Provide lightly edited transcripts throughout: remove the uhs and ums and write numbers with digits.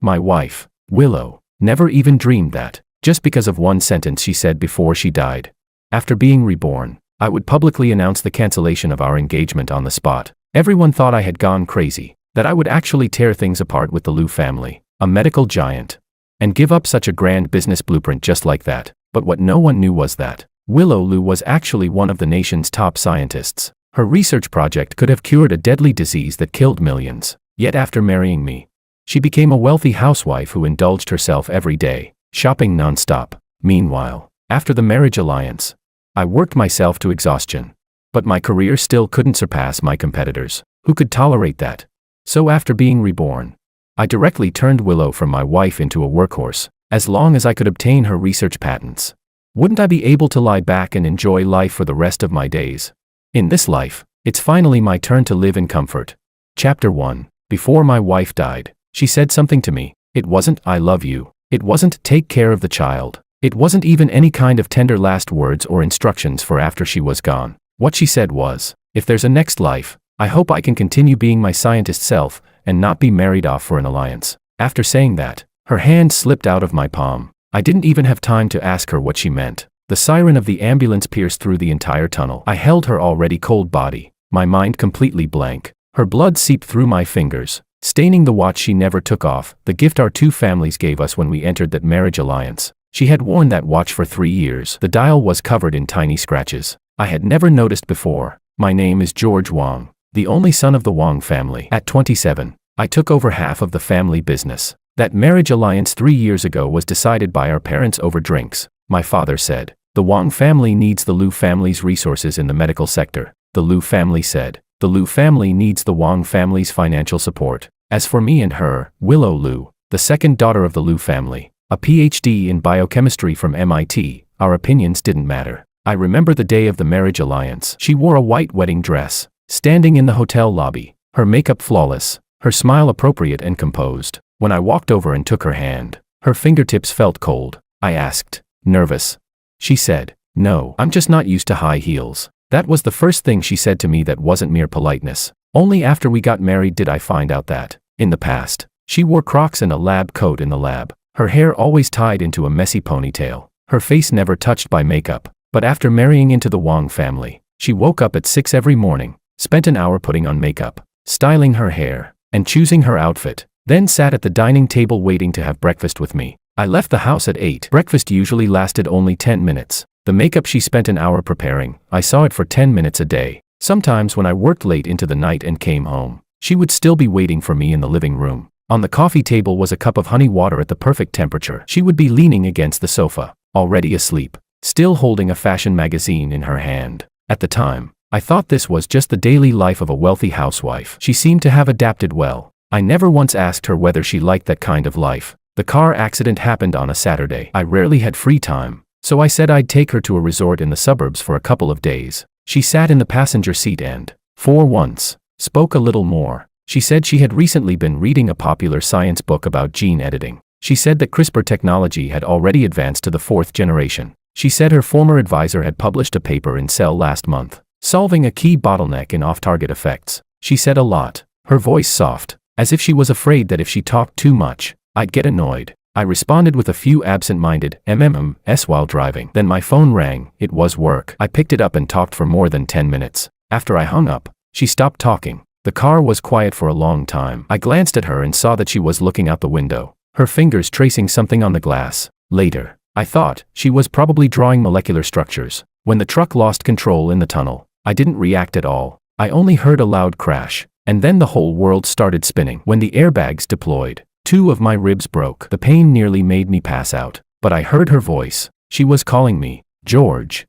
My wife, Willow, never even dreamed that, just because of one sentence she said before she died. After being reborn, I would publicly announce the cancellation of our engagement on the spot. Everyone thought I had gone crazy, that I would actually tear things apart with the Liu family, a medical giant, and give up such a grand business blueprint just like that. But what no one knew was that Willow Liu was actually one of the nation's top scientists. Her research project could have cured a deadly disease that killed millions. Yet after marrying me, she became a wealthy housewife who indulged herself every day, shopping non-stop. Meanwhile, after the marriage alliance, I worked myself to exhaustion. But my career still couldn't surpass my competitors. Who could tolerate that? So after being reborn, I directly turned Willow from my wife into a workhorse, as long as I could obtain her research patents. Wouldn't I be able to lie back and enjoy life for the rest of my days? In this life, it's finally my turn to live in comfort. Chapter 1. Before my wife died, she said something to me. It wasn't, "I love you." It wasn't, "Take care of the child." It wasn't even any kind of tender last words or instructions for after she was gone. What she said was, "If there's a next life, I hope I can continue being my scientist self and not be married off for an alliance." After saying that, her hand slipped out of my palm. I didn't even have time to ask her what she meant. The siren of the ambulance pierced through the entire tunnel. I held her already cold body, my mind completely blank. Her blood seeped through my fingers, staining the watch she never took off, the gift our two families gave us when we entered that marriage alliance. She had worn that watch for 3 years. The dial was covered in tiny scratches I had never noticed before. My name is George Wang, the only son of the Wang family. At 27, I took over half of the family business. That marriage alliance 3 years ago was decided by our parents over drinks. My father said, "The Wang family needs the Liu family's resources in the medical sector." The Liu family said, "The Liu family needs the Wang family's financial support." As for me and her, Willow Liu, the second daughter of the Liu family, a PhD in biochemistry from MIT, our opinions didn't matter. I remember the day of the marriage alliance. She wore a white wedding dress, standing in the hotel lobby, her makeup flawless, her smile appropriate and composed. When I walked over and took her hand, her fingertips felt cold. I asked, "Nervous?" She said, "No, I'm just not used to high heels." That was the first thing she said to me that wasn't mere politeness. Only after we got married did I find out that, in the past, she wore Crocs and a lab coat in the lab, her hair always tied into a messy ponytail, her face never touched by makeup. But after marrying into the Wang family, she woke up at 6 every morning, spent an hour putting on makeup, styling her hair, and choosing her outfit, then sat at the dining table waiting to have breakfast with me. I left the house at 8. Breakfast usually lasted only 10 minutes. The makeup she spent an hour preparing, I saw it for 10 minutes a day. Sometimes when I worked late into the night and came home, she would still be waiting for me in the living room. On the coffee table was a cup of honey water at the perfect temperature. She would be leaning against the sofa, already asleep, still holding a fashion magazine in her hand. At the time, I thought this was just the daily life of a wealthy housewife. She seemed to have adapted well. I never once asked her whether she liked that kind of life. The car accident happened on a Saturday. I rarely had free time, so I said I'd take her to a resort in the suburbs for a couple of days. She sat in the passenger seat and, for once, spoke a little more. She said she had recently been reading a popular science book about gene editing. She said that CRISPR technology had already advanced to the 4th generation. She said her former advisor had published a paper in Cell last month, solving a key bottleneck in off-target effects. She said a lot, her voice soft, as if she was afraid that if she talked too much, I'd get annoyed. I responded with a few absent-minded MMs while driving. Then my phone rang. It was work. I picked it up and talked for more than 10 minutes. After I hung up, she stopped talking. The car was quiet for a long time. I glanced at her and saw that she was looking out the window, her fingers tracing something on the glass. Later, I thought she was probably drawing molecular structures. When the truck lost control in the tunnel, I didn't react at all. I only heard a loud crash, and then the whole world started spinning. When the airbags deployed, 2 of my ribs broke. The pain nearly made me pass out, but I heard her voice. She was calling me, "George.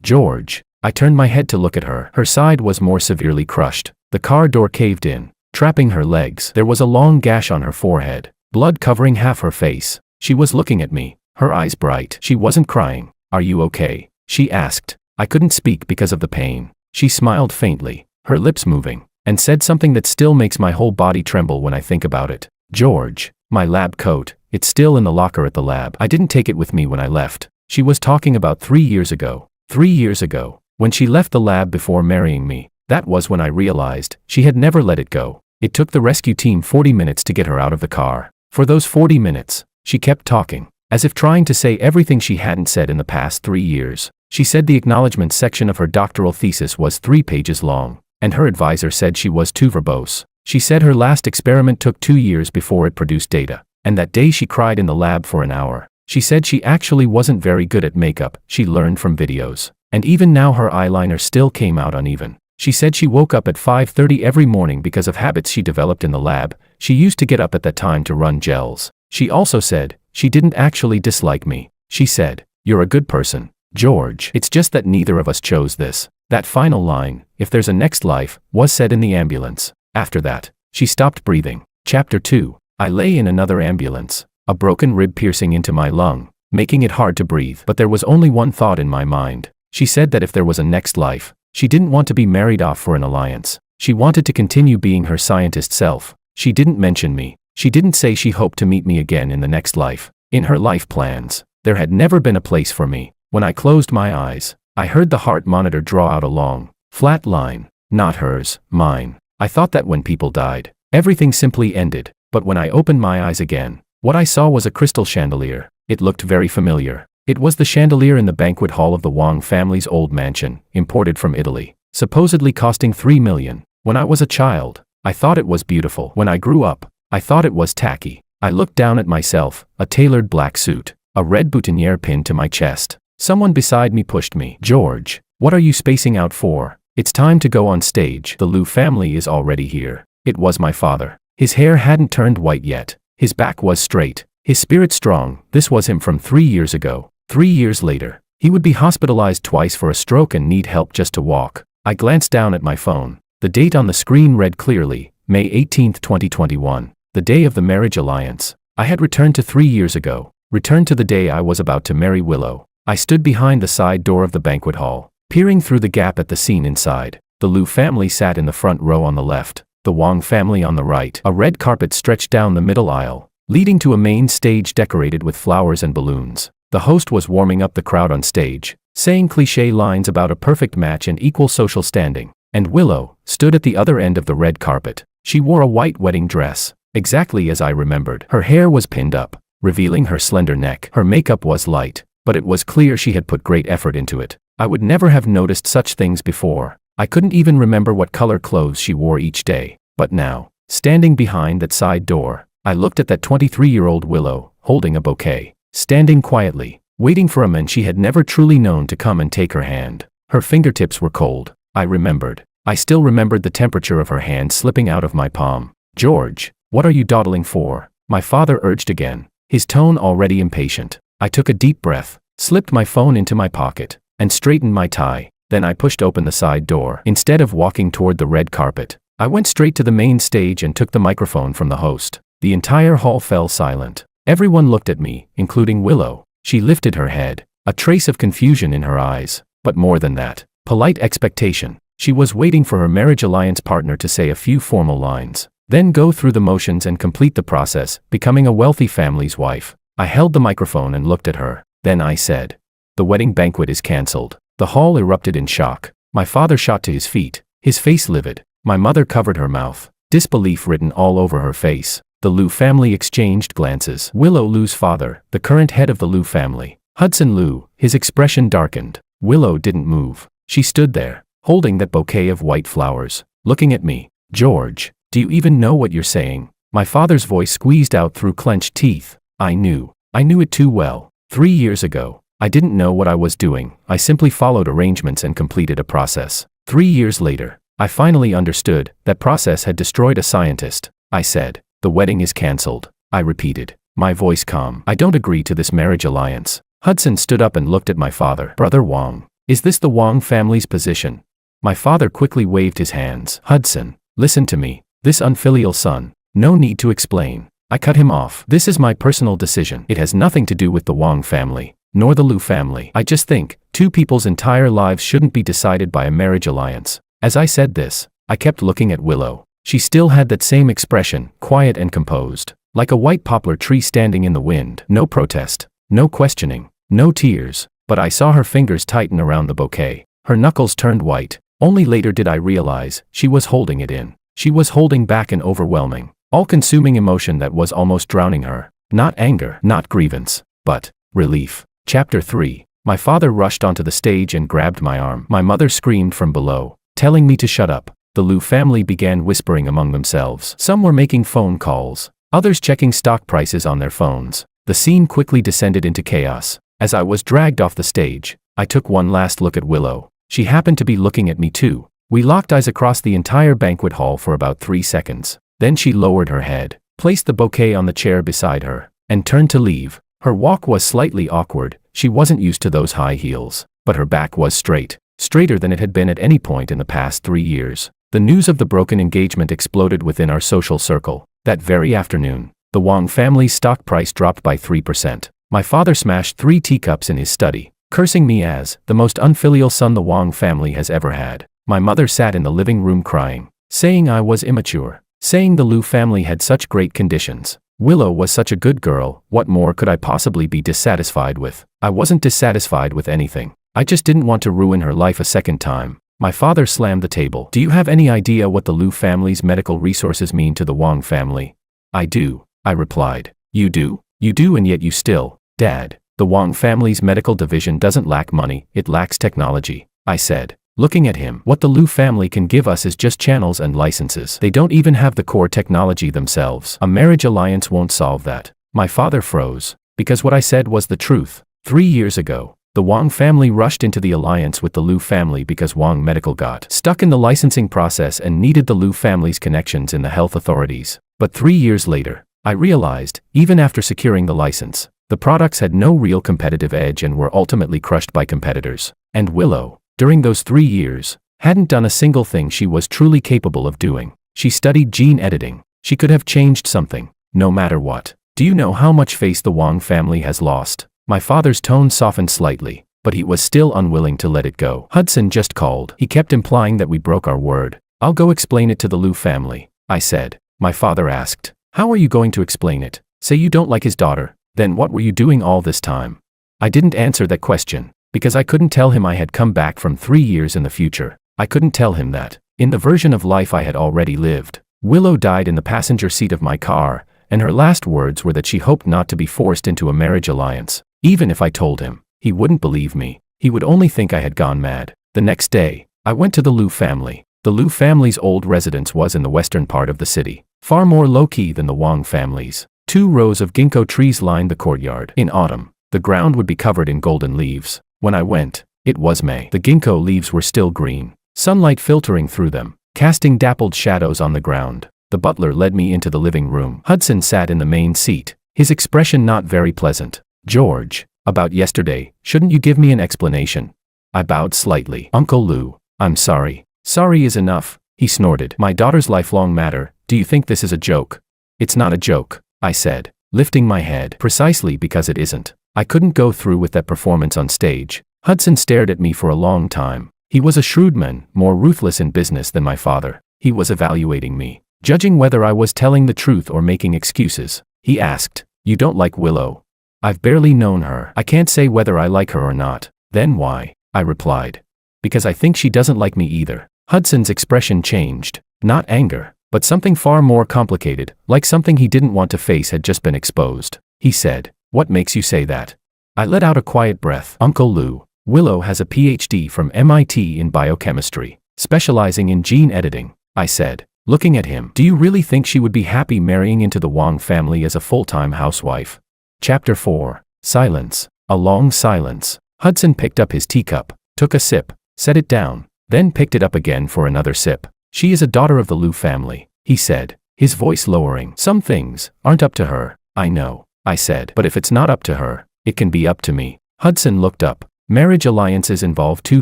George." I turned my head to look at her. Her side was more severely crushed. The car door caved in, trapping her legs. There was a long gash on her forehead, blood covering half her face. She was looking at me, her eyes bright. She wasn't crying. "Are you okay?" she asked. I couldn't speak because of the pain. She smiled faintly, her lips moving, and said something that still makes my whole body tremble when I think about it. "George, my lab coat, it's still in the locker at the lab. I didn't take it with me when I left." She was talking about 3 years ago. 3 years ago, when she left the lab before marrying me. That was when I realized she had never let it go. It took the rescue team 40 minutes to get her out of the car. For those 40 minutes, she kept talking, as if trying to say everything she hadn't said in the past 3 years. She said the acknowledgement section of her doctoral thesis was 3 pages long, and her advisor said she was too verbose. She said her last experiment took 2 years before it produced data, and that day she cried in the lab for an hour. She said she actually wasn't very good at makeup, she learned from videos, and even now her eyeliner still came out uneven. She said she woke up at 5:30 every morning because of habits she developed in the lab. She used to get up at that time to run gels. She also said, she didn't actually dislike me. She said, "You're a good person, George. It's just that neither of us chose this." That final line, "if there's a next life," was said in the ambulance. After that, she stopped breathing. Chapter 2. I lay in another ambulance, a broken rib piercing into my lung, making it hard to breathe. But there was only one thought in my mind. She said that if there was a next life, she didn't want to be married off for an alliance. She wanted to continue being her scientist self. She didn't mention me. She didn't say she hoped to meet me again in the next life. In her life plans, there had never been a place for me. When I closed my eyes, I heard the heart monitor draw out a long, flat line. Not hers, mine. I thought that when people died, everything simply ended. But when I opened my eyes again, what I saw was a crystal chandelier. It looked very familiar. It was the chandelier in the banquet hall of the Wang family's old mansion, imported from Italy, supposedly costing $3 million. When I was a child, I thought it was beautiful. When I grew up, I thought it was tacky. I looked down at myself, a tailored black suit, a red boutonniere pinned to my chest. Someone beside me pushed me. "George, what are you spacing out for? It's time to go on stage. The Liu family is already here." It was my father. His hair hadn't turned white yet. His back was straight. His spirit strong. This was him from 3 years ago. 3 years later, he would be hospitalized twice for a stroke and need help just to walk. I glanced down at my phone. The date on the screen read clearly, May 18, 2021, the day of the marriage alliance. I had returned to 3 years ago, returned to the day I was about to marry Willow. I stood behind the side door of the banquet hall, peering through the gap at the scene inside. The Liu family sat in the front row on the left, the Wang family on the right. A red carpet stretched down the middle aisle, leading to a main stage decorated with flowers and balloons. The host was warming up the crowd on stage, saying cliché lines about a perfect match and equal social standing. And Willow stood at the other end of the red carpet. She wore a white wedding dress, exactly as I remembered. Her hair was pinned up, revealing her slender neck. Her makeup was light, but it was clear she had put great effort into it. I would never have noticed such things before. I couldn't even remember what color clothes she wore each day. But now, standing behind that side door, I looked at that 23-year-old Willow, holding a bouquet, standing quietly, waiting for a man she had never truly known to come and take her hand. Her fingertips were cold. I remembered. I still remembered the temperature of her hand slipping out of my palm. "George, what are you dawdling for?" my father urged again, his tone already impatient. I took a deep breath, slipped my phone into my pocket, and straightened my tie. Then I pushed open the side door. Instead of walking toward the red carpet, I went straight to the main stage and took the microphone from the host. The entire hall fell silent. Everyone looked at me, including Willow. She lifted her head, a trace of confusion in her eyes, but more than that, polite expectation. She was waiting for her marriage alliance partner to say a few formal lines, then go through the motions and complete the process, becoming a wealthy family's wife. I held the microphone and looked at her. Then I said, "The wedding banquet is cancelled." The hall erupted in shock. My father shot to his feet, his face livid. My mother covered her mouth, disbelief written all over her face. The Liu family exchanged glances. Willow Liu's father, the current head of the Liu family, Hudson Liu, his expression darkened. Willow didn't move. She stood there, holding that bouquet of white flowers, looking at me. "George, do you even know what you're saying?" My father's voice squeezed out through clenched teeth. I knew it too well. 3 years ago, I didn't know what I was doing. I simply followed arrangements and completed a process. 3 years later, I finally understood that process had destroyed a scientist. I said, "The wedding is cancelled." I repeated, my voice calm. "I don't agree to this marriage alliance." Hudson stood up and looked at my father. "Brother Wang, is this the Wang family's position?" My father quickly waved his hands. "Hudson, listen to me. This unfilial son. No need to explain." I cut him off. "This is my personal decision. It has nothing to do with the Wang family, nor the Liu family. I just think, two people's entire lives shouldn't be decided by a marriage alliance." As I said this, I kept looking at Willow. She still had that same expression, quiet and composed, like a white poplar tree standing in the wind. No protest, no questioning, no tears, but I saw her fingers tighten around the bouquet. Her knuckles turned white. Only later did I realize she was holding it in. She was holding back an overwhelming, all-consuming emotion that was almost drowning her. Not anger, not grievance, but relief. Chapter 3. My father rushed onto the stage and grabbed my arm. My mother screamed from below, telling me to shut up. The Liu family began whispering among themselves. Some were making phone calls, others checking stock prices on their phones. The scene quickly descended into chaos. As I was dragged off the stage, I took one last look at Willow. She happened to be looking at me too. We locked eyes across the entire banquet hall for about 3 seconds. Then she lowered her head, placed the bouquet on the chair beside her, and turned to leave. Her walk was slightly awkward. She wasn't used to those high heels, but her back was straight, straighter than it had been at any point in the past 3 years. The news of the broken engagement exploded within our social circle. That very afternoon, the Wang family's stock price dropped by 3%. My father smashed 3 teacups in his study, cursing me as the most unfilial son the Wang family has ever had. My mother sat in the living room crying, saying I was immature, saying the Liu family had such great conditions. Willow was such a good girl, what more could I possibly be dissatisfied with? I wasn't dissatisfied with anything. I just didn't want to ruin her life a second time. My father slammed the table. Do you have any idea what the Liu family's medical resources mean to the Wang family? I do, I replied. You do? You do, and yet you still. Dad, the Wang family's medical division doesn't lack money, it lacks technology, I said, looking at him. What the Liu family can give us is just channels and licenses. They don't even have the core technology themselves. A marriage alliance won't solve that. My father froze, because what I said was the truth. 3 years ago, the Wang family rushed into the alliance with the Liu family because Wang Medical got stuck in the licensing process and needed the Liu family's connections in the health authorities. But 3 years later, I realized, even after securing the license, the products had no real competitive edge and were ultimately crushed by competitors. And Willow, during those 3 years, hadn't done a single thing she was truly capable of doing. She studied gene editing. She could have changed something, no matter what. Do you know how much face the Wang family has lost? My father's tone softened slightly, but he was still unwilling to let it go. Hudson just called. He kept implying that we broke our word. I'll go explain it to the Liu family, I said. My father asked, how are you going to explain it? Say you don't like his daughter. Then what were you doing all this time? I didn't answer that question, because I couldn't tell him I had come back from 3 years in the future. I couldn't tell him that, in the version of life I had already lived, Willow died in the passenger seat of my car, and her last words were that she hoped not to be forced into a marriage alliance. Even if I told him, he wouldn't believe me. He would only think I had gone mad. The next day, I went to the Liu family. The Liu family's old residence was in the western part of the city, far more low-key than the Wang family's. 2 rows of ginkgo trees lined the courtyard. In autumn, the ground would be covered in golden leaves. When I went, it was May. The ginkgo leaves were still green, sunlight filtering through them, casting dappled shadows on the ground. The butler led me into the living room. Hudson sat in the main seat, his expression not very pleasant. George, about yesterday, shouldn't you give me an explanation? I bowed slightly. Uncle Liu, I'm sorry. Sorry is enough, he snorted. My daughter's lifelong matter, do you think this is a joke? It's not a joke, I said, lifting my head. Precisely because it isn't. I couldn't go through with that performance on stage. Hudson stared at me for a long time. He was a shrewd man, more ruthless in business than my father. He was evaluating me, judging whether I was telling the truth or making excuses. He asked, you don't like Willow? I've barely known her. I can't say whether I like her or not. Then why? I replied. Because I think she doesn't like me either. Hudson's expression changed. Not anger, but something far more complicated, like something he didn't want to face had just been exposed. He said, what makes you say that? I let out a quiet breath. Uncle Liu, Willow has a PhD from MIT in biochemistry, specializing in gene editing, I said, looking at him. Do you really think she would be happy marrying into the Wang family as a full-time housewife? Chapter 4. Silence. A long silence. Hudson picked up his teacup, took a sip, set it down, then picked it up again for another sip. She is a daughter of the Liu family, he said, his voice lowering. Some things aren't up to her, I know, I said. But if it's not up to her, it can be up to me. Hudson looked up. Marriage alliances involve 2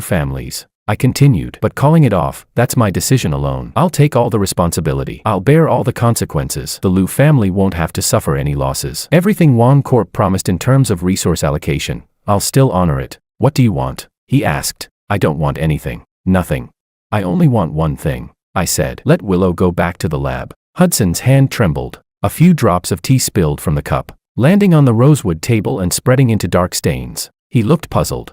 families, I continued. But calling it off, that's my decision alone. I'll take all the responsibility. I'll bear all the consequences. The Liu family won't have to suffer any losses. Everything Wang Corp promised in terms of resource allocation, I'll still honor it. What do you want? He asked. I don't want anything. Nothing. I only want one thing, I said. Let Willow go back to the lab. Hudson's hand trembled. A few drops of tea spilled from the cup, landing on the rosewood table and spreading into dark stains. He looked puzzled.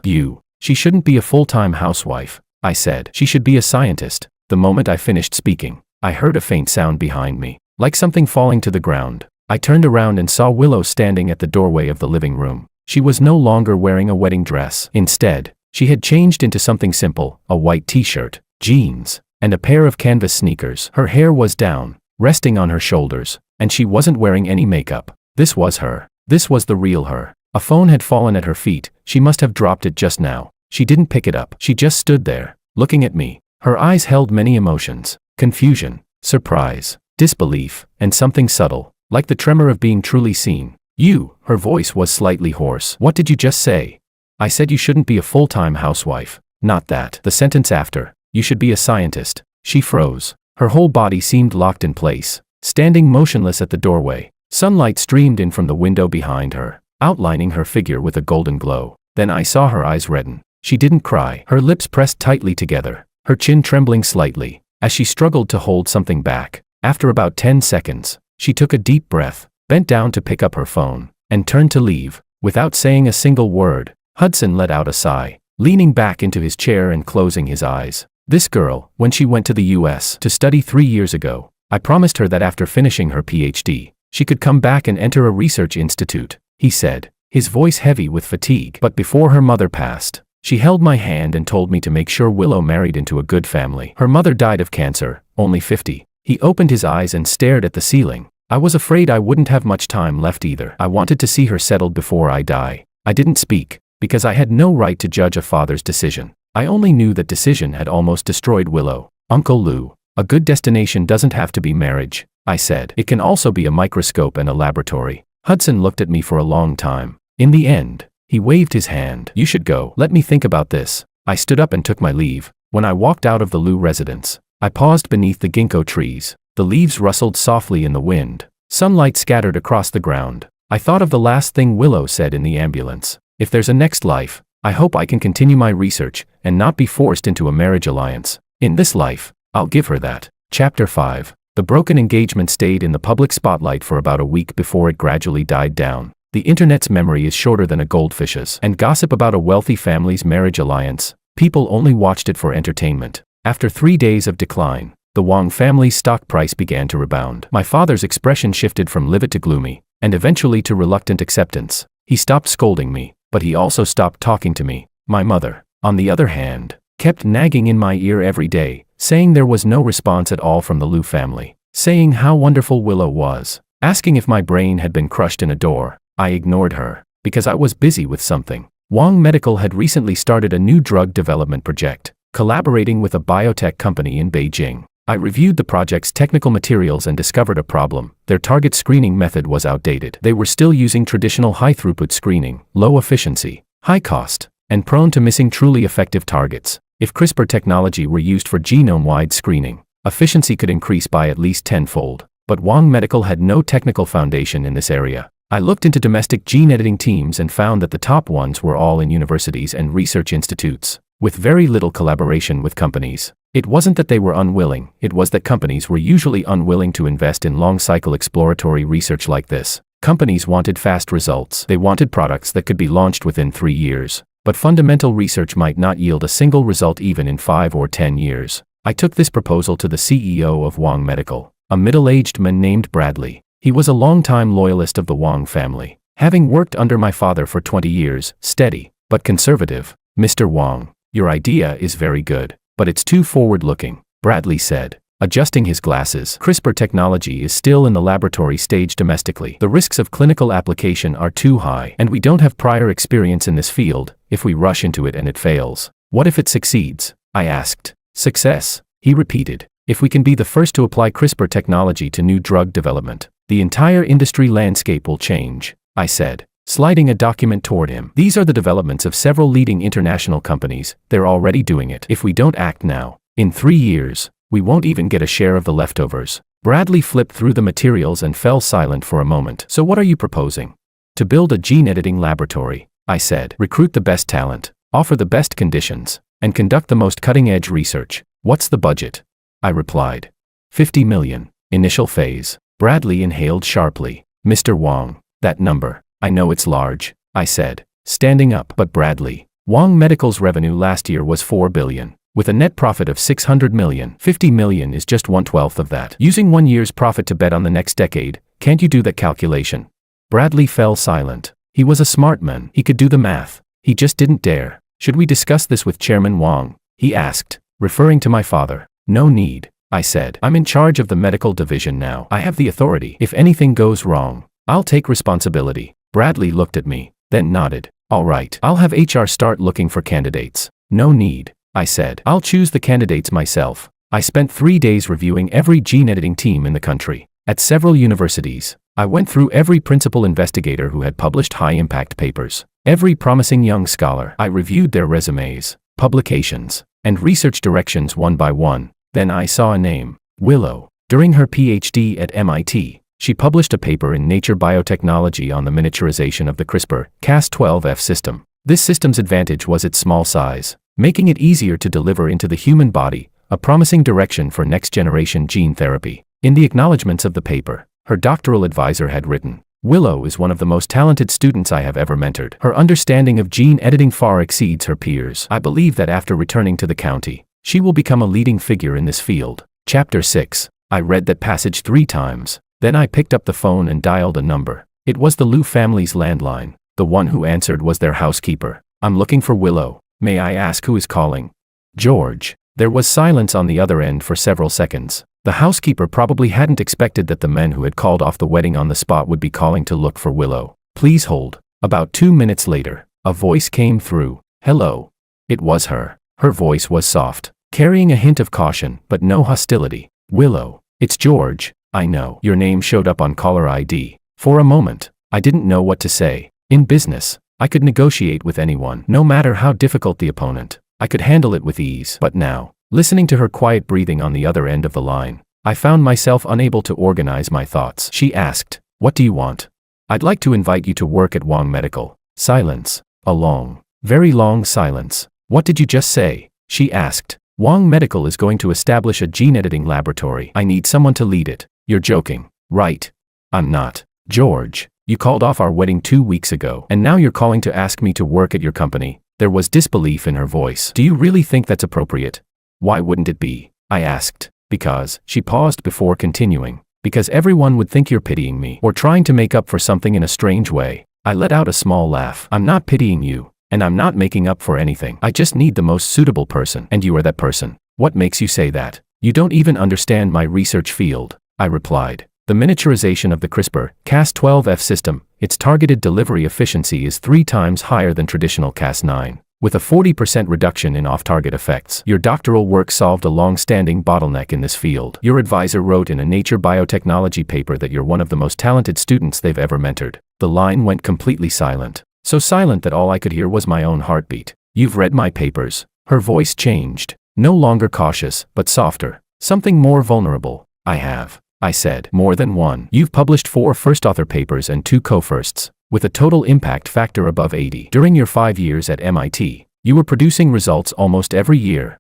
She shouldn't be a full-time housewife, I said. She should be a scientist. The moment I finished speaking, I heard a faint sound behind me. like something falling to the ground. I turned around and saw Willow standing at the doorway of the living room. She was no longer wearing a wedding dress. Instead, she had changed into something simple, a white t-shirt, jeans, and a pair of canvas sneakers. Her hair was down, resting on her shoulders, and she wasn't wearing any makeup. This was her. This was the real her. A phone had fallen at her feet. She must have dropped it just now. She didn't pick it up. She just stood there, looking at me. Her eyes held many emotions: confusion, surprise, disbelief, and something subtle, like the tremor of being truly seen. "You," her voice was slightly hoarse. "What did you just say?" "I said you shouldn't be a full-time housewife." "Not that." The sentence after, "You should be a scientist." She froze. Her whole body seemed locked in place, standing motionless at the doorway. Sunlight streamed in from the window behind her, outlining her figure with a golden glow. Then I saw her eyes redden. She didn't cry. Her lips pressed tightly together, her chin trembling slightly, as she struggled to hold something back. After about 10 seconds, she took a deep breath, bent down to pick up her phone, and turned to leave. Without saying a single word, Hudson let out a sigh, leaning back into his chair and closing his eyes. This girl, when she went to the US to study 3 years ago, I promised her that after finishing her PhD, she could come back and enter a research institute, he said, his voice heavy with fatigue. But before her mother passed, she held my hand and told me to make sure Willow married into a good family. Her mother died of cancer, only 50. He opened his eyes and stared at the ceiling. I was afraid I wouldn't have much time left either. I wanted to see her settled before I die. I didn't speak, because I had no right to judge a father's decision. I only knew that decision had almost destroyed Willow. "Uncle Lou, a good destination doesn't have to be marriage," I said. "It can also be a microscope and a laboratory." Hudson looked at me for a long time. In the end, he waved his hand. "You should go. Let me think about this." I stood up and took my leave. When I walked out of the Lou residence, I paused beneath the ginkgo trees. The leaves rustled softly in the wind. Sunlight scattered across the ground. I thought of the last thing Willow said in the ambulance. "If there's a next life, I hope I can continue my research and not be forced into a marriage alliance. In this life, I'll give her that." Chapter 5. The broken engagement stayed in the public spotlight for about a week before it gradually died down. The internet's memory is shorter than a goldfish's. And gossip about a wealthy family's marriage alliance, people only watched it for entertainment. After 3 days of decline, the Wang family's stock price began to rebound. My father's expression shifted from livid to gloomy, and eventually to reluctant acceptance. He stopped scolding me, but he also stopped talking to me. My mother, on the other hand, kept nagging in my ear every day, saying there was no response at all from the Liu family, saying how wonderful Willow was, asking if my brain had been crushed in a door. I ignored her, because I was busy with something. Wang Medical had recently started a new drug development project, collaborating with a biotech company in Beijing. I reviewed the project's technical materials and discovered a problem. Their target screening method was outdated. They were still using traditional high-throughput screening, low efficiency, high cost, and prone to missing truly effective targets. If CRISPR technology were used for genome-wide screening, efficiency could increase by at least tenfold. But Wang Medical had no technical foundation in this area. I looked into domestic gene editing teams and found that the top ones were all in universities and research institutes, with very little collaboration with companies. It wasn't that they were unwilling, it was that companies were usually unwilling to invest in long-cycle exploratory research like this. Companies wanted fast results. They wanted products that could be launched within 3 years. But fundamental research might not yield a single result even in 5 or 10 years. I took this proposal to the CEO of Wang Medical, a middle-aged man named Bradley. He was a long-time loyalist of the Wang family, having worked under my father for 20 years, steady, but conservative. "Mr. Wang, your idea is very good, but it's too forward-looking," Bradley said, adjusting his glasses. "CRISPR technology is still in the laboratory stage domestically. The risks of clinical application are too high, and we don't have prior experience in this field. If we rush into it and it fails, what if it succeeds?" I asked. "Success," he repeated. "If we can be the first to apply CRISPR technology to new drug development, the entire industry landscape will change," I said, sliding a document toward him. "These are the developments of several leading international companies. They're already doing it. If we don't act now, in 3 years, we won't even get a share of the leftovers." Bradley flipped through the materials and fell silent for a moment. "So what are you proposing?" "To build a gene editing laboratory," I said. "Recruit the best talent, offer the best conditions, and conduct the most cutting-edge research." "What's the budget?" I replied. 50 million. Initial phase. Bradley inhaled sharply. "Mr. Wang, that number, I know it's large," I said, standing up. "But Bradley, Wang Medical's revenue last year was 4 billion. With a net profit of 600 million, 50 million is just 1/12 of that. Using 1 year's profit to bet on the next decade, can't you do that calculation? Bradley fell silent. He was a smart man. He could do the math. He just didn't dare. Should we discuss this with Chairman Wang? He asked, referring to my father. No need, I said. I'm in charge of the medical division now. I have the authority. If anything goes wrong, I'll take responsibility. Bradley looked at me, then nodded. All right, I'll have HR start looking for candidates. No need, I said. I'll choose the candidates myself. I spent 3 days reviewing every gene editing team in the country. At several universities, I went through every principal investigator who had published high-impact papers. Every promising young scholar. I reviewed their resumes, publications, and research directions one by one. Then I saw a name, Willow. During her PhD at MIT, she published a paper in Nature Biotechnology on the miniaturization of the CRISPR-Cas12f system. This system's advantage was its small size, making it easier to deliver into the human body, a promising direction for next-generation gene therapy. In the acknowledgments of the paper, her doctoral advisor had written, Willow is one of the most talented students I have ever mentored. Her understanding of gene editing far exceeds her peers. I believe that after returning to the county, she will become a leading figure in this field. Chapter 6. I read that passage 3 times. Then I picked up the phone and dialed a number. It was the Liu family's landline. The one who answered was their housekeeper. I'm looking for Willow. May I ask who is calling? George. There was silence on the other end for several seconds. The housekeeper probably hadn't expected that the men who had called off the wedding on the spot would be calling to look for Willow. Please hold. About 2 minutes later, a voice came through. Hello. It was her. Her voice was soft, carrying a hint of caution, but no hostility. Willow. It's George. I know. Your name showed up on caller ID. For a moment, I didn't know what to say. In business, I could negotiate with anyone, no matter how difficult the opponent. I could handle it with ease. But now, listening to her quiet breathing on the other end of the line, I found myself unable to organize my thoughts. She asked, What do you want? I'd like to invite you to work at Wang Medical. Silence. A long, very long silence. What did you just say? She asked. Wang Medical is going to establish a gene editing laboratory. I need someone to lead it. You're joking, right? I'm not. George, you called off our wedding 2 weeks ago, and now you're calling to ask me to work at your company. There was disbelief in her voice. Do you really think that's appropriate? Why wouldn't it be? I asked. Because, she paused before continuing. Because everyone would think you're pitying me, or trying to make up for something in a strange way. I let out a small laugh. I'm not pitying you, and I'm not making up for anything. I just need the most suitable person, and you are that person. What makes you say that? You don't even understand my research field, I replied. The miniaturization of the CRISPR-Cas12f system, its targeted delivery efficiency is 3 times higher than traditional Cas9, with a 40% reduction in off-target effects. Your doctoral work solved a long-standing bottleneck in this field. Your advisor wrote in a Nature Biotechnology paper that you're one of the most talented students they've ever mentored. The line went completely silent. So silent that all I could hear was my own heartbeat. You've read my papers. Her voice changed. No longer cautious, but softer. Something more vulnerable. I have. I said. More than one. You've published 4 first-author papers and 2 co-firsts, with a total impact factor above 80. During your 5 years at MIT, you were producing results almost every year.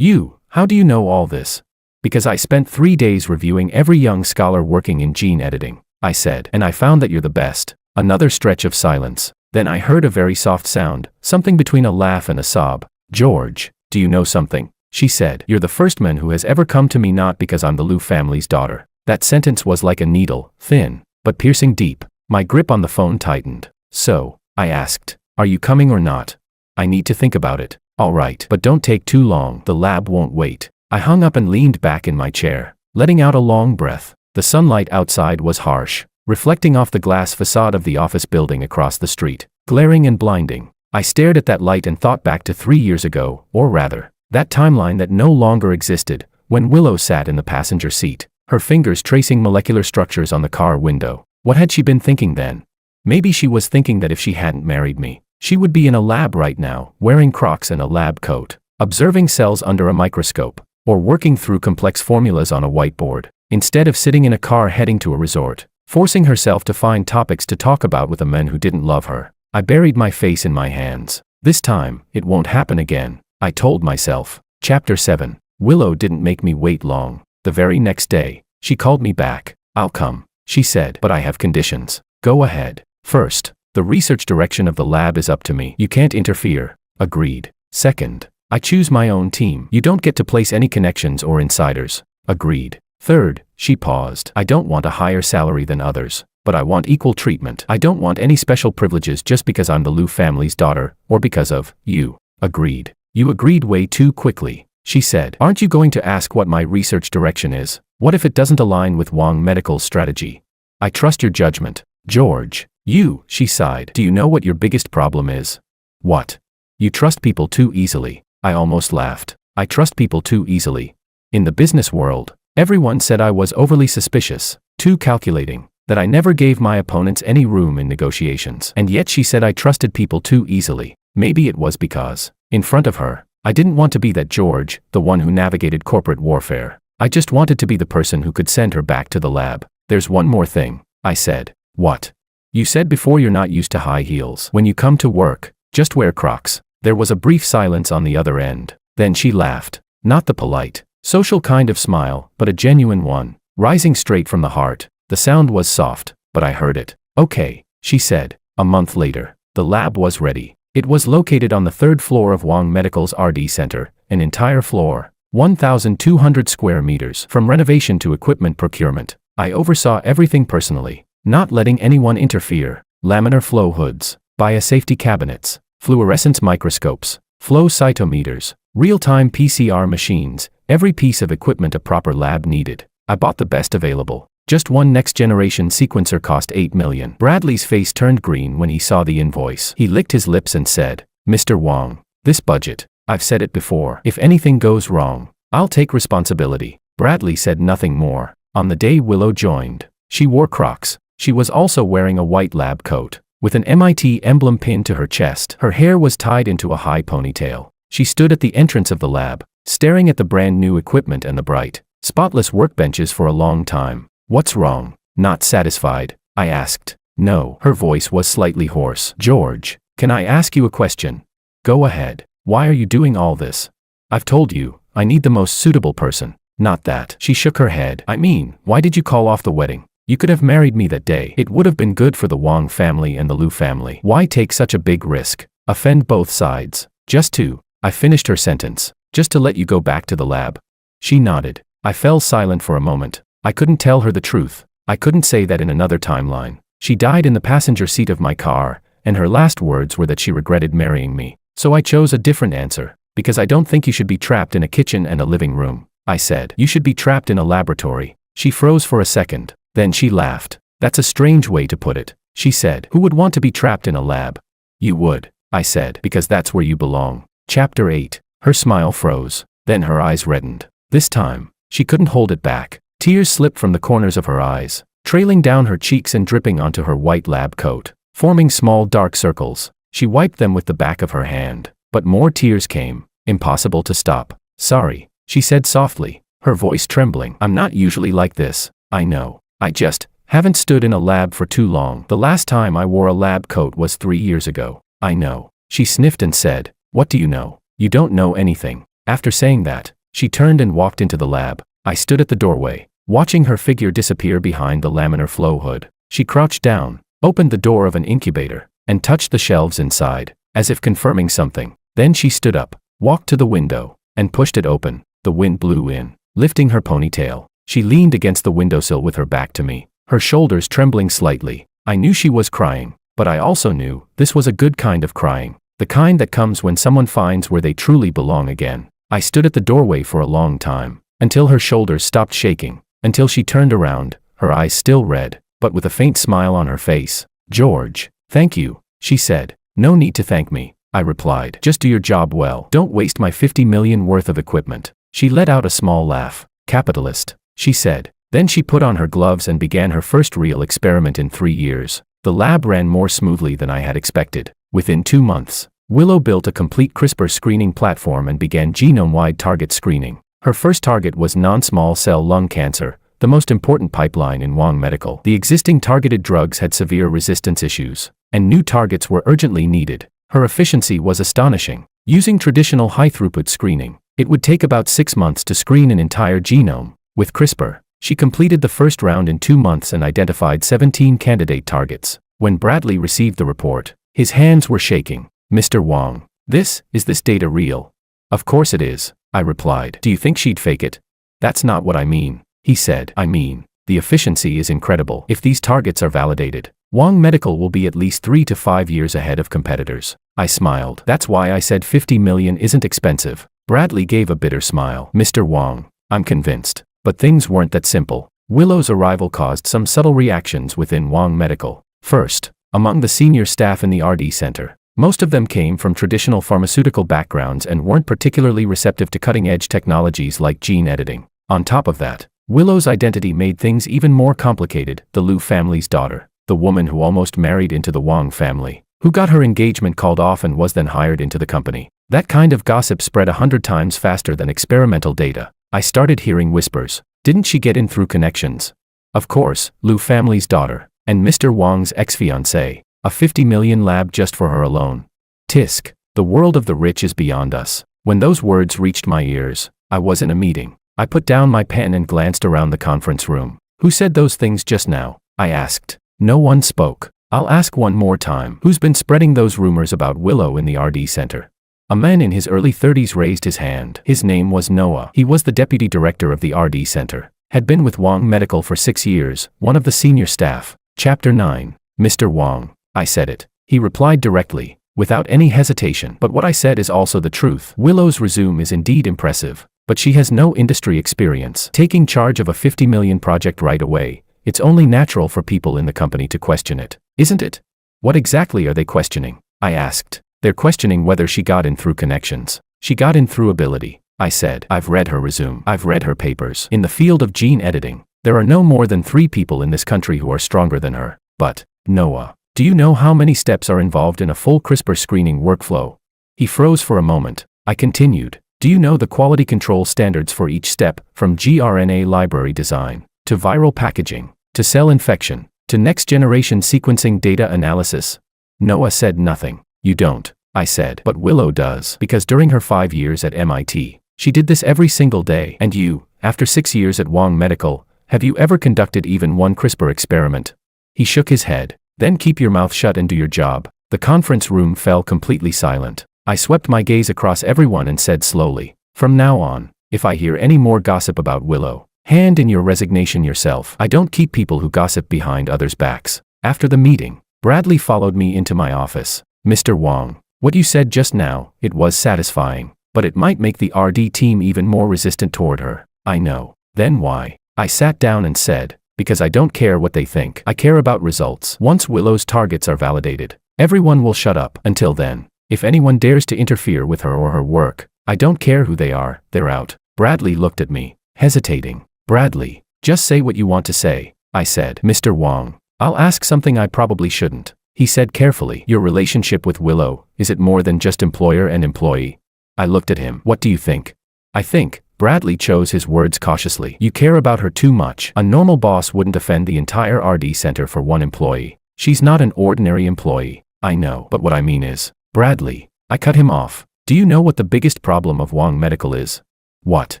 How do you know all this? Because I spent 3 days reviewing every young scholar working in gene editing, I said, and I found that you're the best. Another stretch of silence. Then I heard a very soft sound, something between a laugh and a sob. George, do you know something? She said. You're the first man who has ever come to me not because I'm the Liu family's daughter. That sentence was like a needle, thin, but piercing deep. My grip on the phone tightened. So, I asked, are you coming or not? I need to think about it. All right, but don't take too long. The lab won't wait. I hung up and leaned back in my chair, letting out a long breath. The sunlight outside was harsh, reflecting off the glass facade of the office building across the street, glaring and blinding. I stared at that light and thought back to 3 years ago, or rather, that timeline that no longer existed, when Willow sat in the passenger seat, her fingers tracing molecular structures on the car window. What had she been thinking then? Maybe she was thinking that if she hadn't married me, she would be in a lab right now, wearing Crocs and a lab coat, observing cells under a microscope, or working through complex formulas on a whiteboard, instead of sitting in a car heading to a resort, forcing herself to find topics to talk about with a man who didn't love her. I buried my face in my hands. This time, it won't happen again, I told myself. Chapter 7. Willow didn't make me wait long. The very next day, she called me back. I'll come, she said, but I have conditions. Go ahead. First, the research direction of the lab is up to me. You can't interfere. Agreed. Second, I choose my own team. You don't get to place any connections or insiders. Agreed. Third, she paused. I don't want a higher salary than others, but I want equal treatment. I don't want any special privileges just because I'm the Liu family's daughter, or because of you. Agreed. You agreed way too quickly, she said. Aren't you going to ask what my research direction is? What if it doesn't align with Wang Medical's strategy? I trust your judgment. George. You, she sighed. Do you know what your biggest problem is? What? You trust people too easily. I almost laughed. I trust people too easily. In the business world, everyone said I was overly suspicious, too calculating, that I never gave my opponents any room in negotiations. And yet she said I trusted people too easily. Maybe it was because, in front of her, I didn't want to be that George, the one who navigated corporate warfare. I just wanted to be the person who could send her back to the lab. There's one more thing, I said. What? You said before you're not used to high heels. When you come to work, just wear Crocs. There was a brief silence on the other end. Then she laughed. Not the polite, social kind of smile, but a genuine one, rising straight from the heart. The sound was soft, but I heard it. Okay, she said. A month later, the lab was ready. It was located on the third floor of Wang Medical's RD Center, an entire floor, 1,200 square meters. From renovation to equipment procurement, I oversaw everything personally, not letting anyone interfere. Laminar flow hoods, biosafety cabinets, fluorescence microscopes, flow cytometers, real-time PCR machines, every piece of equipment a proper lab needed. I bought the best available. Just one next-generation sequencer cost $8 million. Bradley's face turned green when he saw the invoice. He licked his lips and said, Mr. Wang, this budget, I've said it before. If anything goes wrong, I'll take responsibility. Bradley said nothing more. On the day Willow joined, she wore Crocs. She was also wearing a white lab coat, with an MIT emblem pinned to her chest. Her hair was tied into a high ponytail. She stood at the entrance of the lab, staring at the brand new equipment and the bright, spotless workbenches for a long time. What's wrong? Not satisfied? I asked. No. Her voice was slightly hoarse. George, can I ask you a question? Go ahead. Why are you doing all this? I've told you, I need the most suitable person. Not that. She shook her head. I mean, why did you call off the wedding? You could have married me that day. It would have been good for the Wang family and the Liu family. Why take such a big risk? Offend both sides. Just to. I finished her sentence. Just to let you go back to the lab. She nodded. I fell silent for a moment. I couldn't tell her the truth. I couldn't say that in another timeline. She died in the passenger seat of my car, and her last words were that she regretted marrying me. So I chose a different answer, because I don't think you should be trapped in a kitchen and a living room. I said, you should be trapped in a laboratory. She froze for a second. Then she laughed. That's a strange way to put it. She said, who would want to be trapped in a lab? You would, I said, because that's where you belong. Chapter 8. Her smile froze. Then her eyes reddened. This time, she couldn't hold it back. Tears slipped from the corners of her eyes, trailing down her cheeks and dripping onto her white lab coat, forming small dark circles. She wiped them with the back of her hand, but more tears came. Impossible to stop. Sorry, she said softly, her voice trembling. I'm not usually like this, I know. I just haven't stood in a lab for too long. The last time I wore a lab coat was 3 years ago. I know. She sniffed and said, what do you know? You don't know anything. After saying that, she turned and walked into the lab. I stood at the doorway, watching her figure disappear behind the laminar flow hood. She crouched down, opened the door of an incubator, and touched the shelves inside, as if confirming something. Then she stood up, walked to the window, and pushed it open. The wind blew in, lifting her ponytail. She leaned against the windowsill with her back to me, her shoulders trembling slightly. I knew she was crying, but I also knew this was a good kind of crying, the kind that comes when someone finds where they truly belong again. I stood at the doorway for a long time, until her shoulders stopped shaking, until she turned around, her eyes still red, but with a faint smile on her face. George, thank you, she said. No need to thank me, I replied. Just do your job well. Don't waste my $50 million worth of equipment. She let out a small laugh. Capitalist, she said. Then she put on her gloves and began her first real experiment in 3 years. The lab ran more smoothly than I had expected. Within 2 months, Willow built a complete CRISPR screening platform and began genome-wide target screening. Her first target was non-small cell lung cancer, the most important pipeline in Wang Medical. The existing targeted drugs had severe resistance issues, and new targets were urgently needed. Her efficiency was astonishing. Using traditional high-throughput screening, it would take about 6 months to screen an entire genome. With CRISPR, she completed the first round in 2 months and identified 17 candidate targets. When Bradley received the report, his hands were shaking. Mr. Wang, is this data real? Of course it is, I replied. Do you think she'd fake it? That's not what I mean, he said. I mean, the efficiency is incredible. If these targets are validated, Wong Medical will be at least 3 to 5 years ahead of competitors. I smiled. That's why I said 50 million isn't expensive. Bradley gave a bitter smile. Mr. Wong, I'm convinced. But things weren't that simple. Willow's arrival caused some subtle reactions within Wong Medical. First, among the senior staff in the RD center, most of them came from traditional pharmaceutical backgrounds and weren't particularly receptive to cutting-edge technologies like gene editing. On top of that, Willow's identity made things even more complicated. The Liu family's daughter, the woman who almost married into the Wong family, who got her engagement called off and was then hired into the company. That kind of gossip spread 100 times faster than experimental data. I started hearing whispers. Didn't she get in through connections? Of course, Liu family's daughter, and Mr. Wong's ex-fiancé, a 50 million lab just for her alone. Tisk, the world of the rich is beyond us. When those words reached my ears, I was in a meeting. I put down my pen and glanced around the conference room. Who said those things just now? I asked. No one spoke. I'll ask one more time. Who's been spreading those rumors about Willow in the RD center? A man in his early 30s raised his hand. His name was Noah. He was the deputy director of the RD center. Had been with Wong Medical for 6 years, one of the senior staff. Chapter 9. Mr. Wong. I said it. He replied directly, without any hesitation. But what I said is also the truth. Willow's resume is indeed impressive, but she has no industry experience. Taking charge of a 50 million project right away, it's only natural for people in the company to question it, isn't it? What exactly are they questioning? I asked. They're questioning whether she got in through connections. She got in through ability, I said. I've read her resume. I've read her papers. In the field of gene editing, there are no more than 3 people in this country who are stronger than her. But, Noah, do you know how many steps are involved in a full CRISPR screening workflow? He froze for a moment. I continued. Do you know the quality control standards for each step, from gRNA library design, to viral packaging, to cell infection, to next-generation sequencing data analysis? Noah said nothing. You don't, I said. But Willow does. Because during her 5 years at MIT, she did this every single day. And you, after 6 years at Wong Medical, have you ever conducted even one CRISPR experiment? He shook his head. Then keep your mouth shut and do your job. The conference room fell completely silent. I swept my gaze across everyone and said slowly, from now on, if I hear any more gossip about Willow, hand in your resignation yourself. I don't keep people who gossip behind others' backs. After the meeting, Bradley followed me into my office. Mr. Wong, what you said just now, it was satisfying, but it might make the RD team even more resistant toward her. I know. Then why? I sat down and said, because I don't care what they think. I care about results. Once Willow's targets are validated, everyone will shut up. Until then, if anyone dares to interfere with her or her work, I don't care who they are, they're out. Bradley looked at me, hesitating. Bradley, just say what you want to say, I said. Mr. Wong, I'll ask something I probably shouldn't. He said carefully. Your relationship with Willow, is it more than just employer and employee? I looked at him. What do you think? I think, Bradley chose his words cautiously. You care about her too much. A normal boss wouldn't offend the entire RD center for one employee. She's not an ordinary employee. I know. But what I mean is, Bradley, I cut him off. Do you know what the biggest problem of Wong Medical is? What?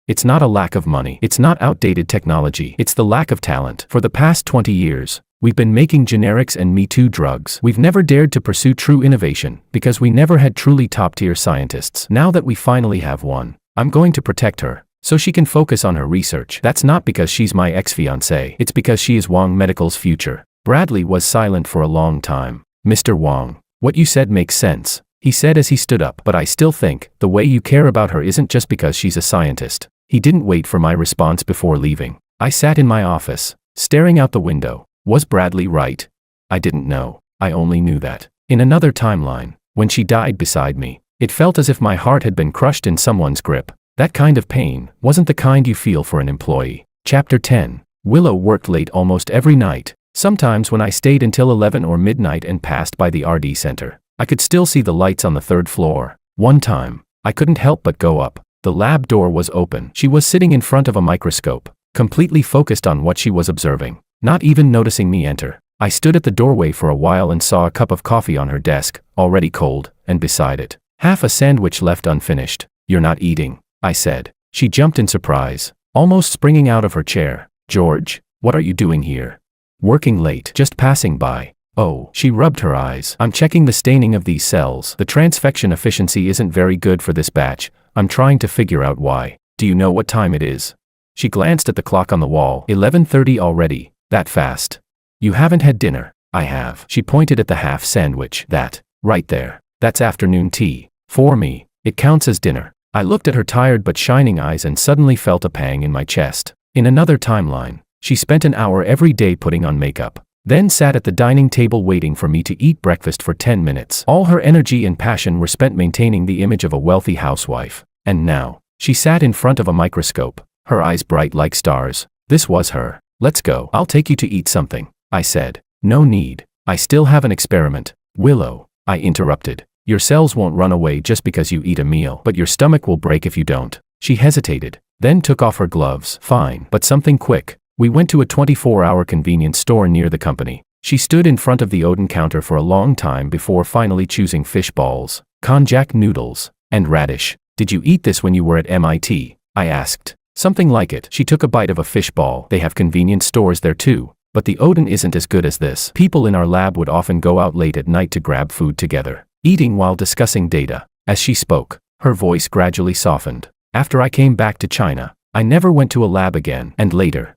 It's not a lack of money. It's not outdated technology. It's the lack of talent. For the past 20 years, we've been making generics and Me Too drugs. We've never dared to pursue true innovation because we never had truly top-tier scientists. Now that we finally have one, I'm going to protect her, so she can focus on her research. That's not because she's my ex-fiancée. It's because she is Wong Medical's future. Bradley was silent for a long time. Mr. Wong, what you said makes sense, he said as he stood up. But I still think, the way you care about her isn't just because she's a scientist. He didn't wait for my response before leaving. I sat in my office, staring out the window. Was Bradley right? I didn't know. I only knew that, in another timeline, when she died beside me, it felt as if my heart had been crushed in someone's grip. That kind of pain wasn't the kind you feel for an employee. Chapter 10. Willow worked late almost every night. Sometimes when I stayed until 11 or midnight and passed by the RD center, I could still see the lights on the 3rd floor. One time, I couldn't help but go up. The lab door was open. She was sitting in front of a microscope, completely focused on what she was observing, not even noticing me enter. I stood at the doorway for a while and saw a cup of coffee on her desk, already cold, and beside it, half a sandwich left unfinished. You're not eating, I said. She jumped in surprise, almost springing out of her chair. George, what are you doing here? Working late. Just passing by. Oh, she rubbed her eyes. I'm checking the staining of these cells. The transfection efficiency isn't very good for this batch. I'm trying to figure out why. Do you know what time it is? She glanced at the clock on the wall. 11:30 already. That fast. You haven't had dinner. I have. She pointed at the half sandwich. That, right there. That's afternoon tea. For me, it counts as dinner. I looked at her tired but shining eyes and suddenly felt a pang in my chest. In another timeline, she spent an hour every day putting on makeup, then sat at the dining table waiting for me to eat breakfast for 10 minutes. All her energy and passion were spent maintaining the image of a wealthy housewife. And now, she sat in front of a microscope, her eyes bright like stars. This was her. Let's go. I'll take you to eat something, I said. No need. I still have an experiment. Willow, I interrupted. Your cells won't run away just because you eat a meal, but your stomach will break if you don't. She hesitated, then took off her gloves. Fine, but something quick. We went to a 24-hour convenience store near the company. She stood in front of the Odin counter for a long time before finally choosing fish balls, konjac noodles, and radish. Did you eat this when you were at MIT? I asked. Something like it. She took a bite of a fish ball. They have convenience stores there too, but the Odin isn't as good as this. People in our lab would often go out late at night to grab food together, eating while discussing data. As she spoke, her voice gradually softened. After I came back to China, I never went to a lab again. And later,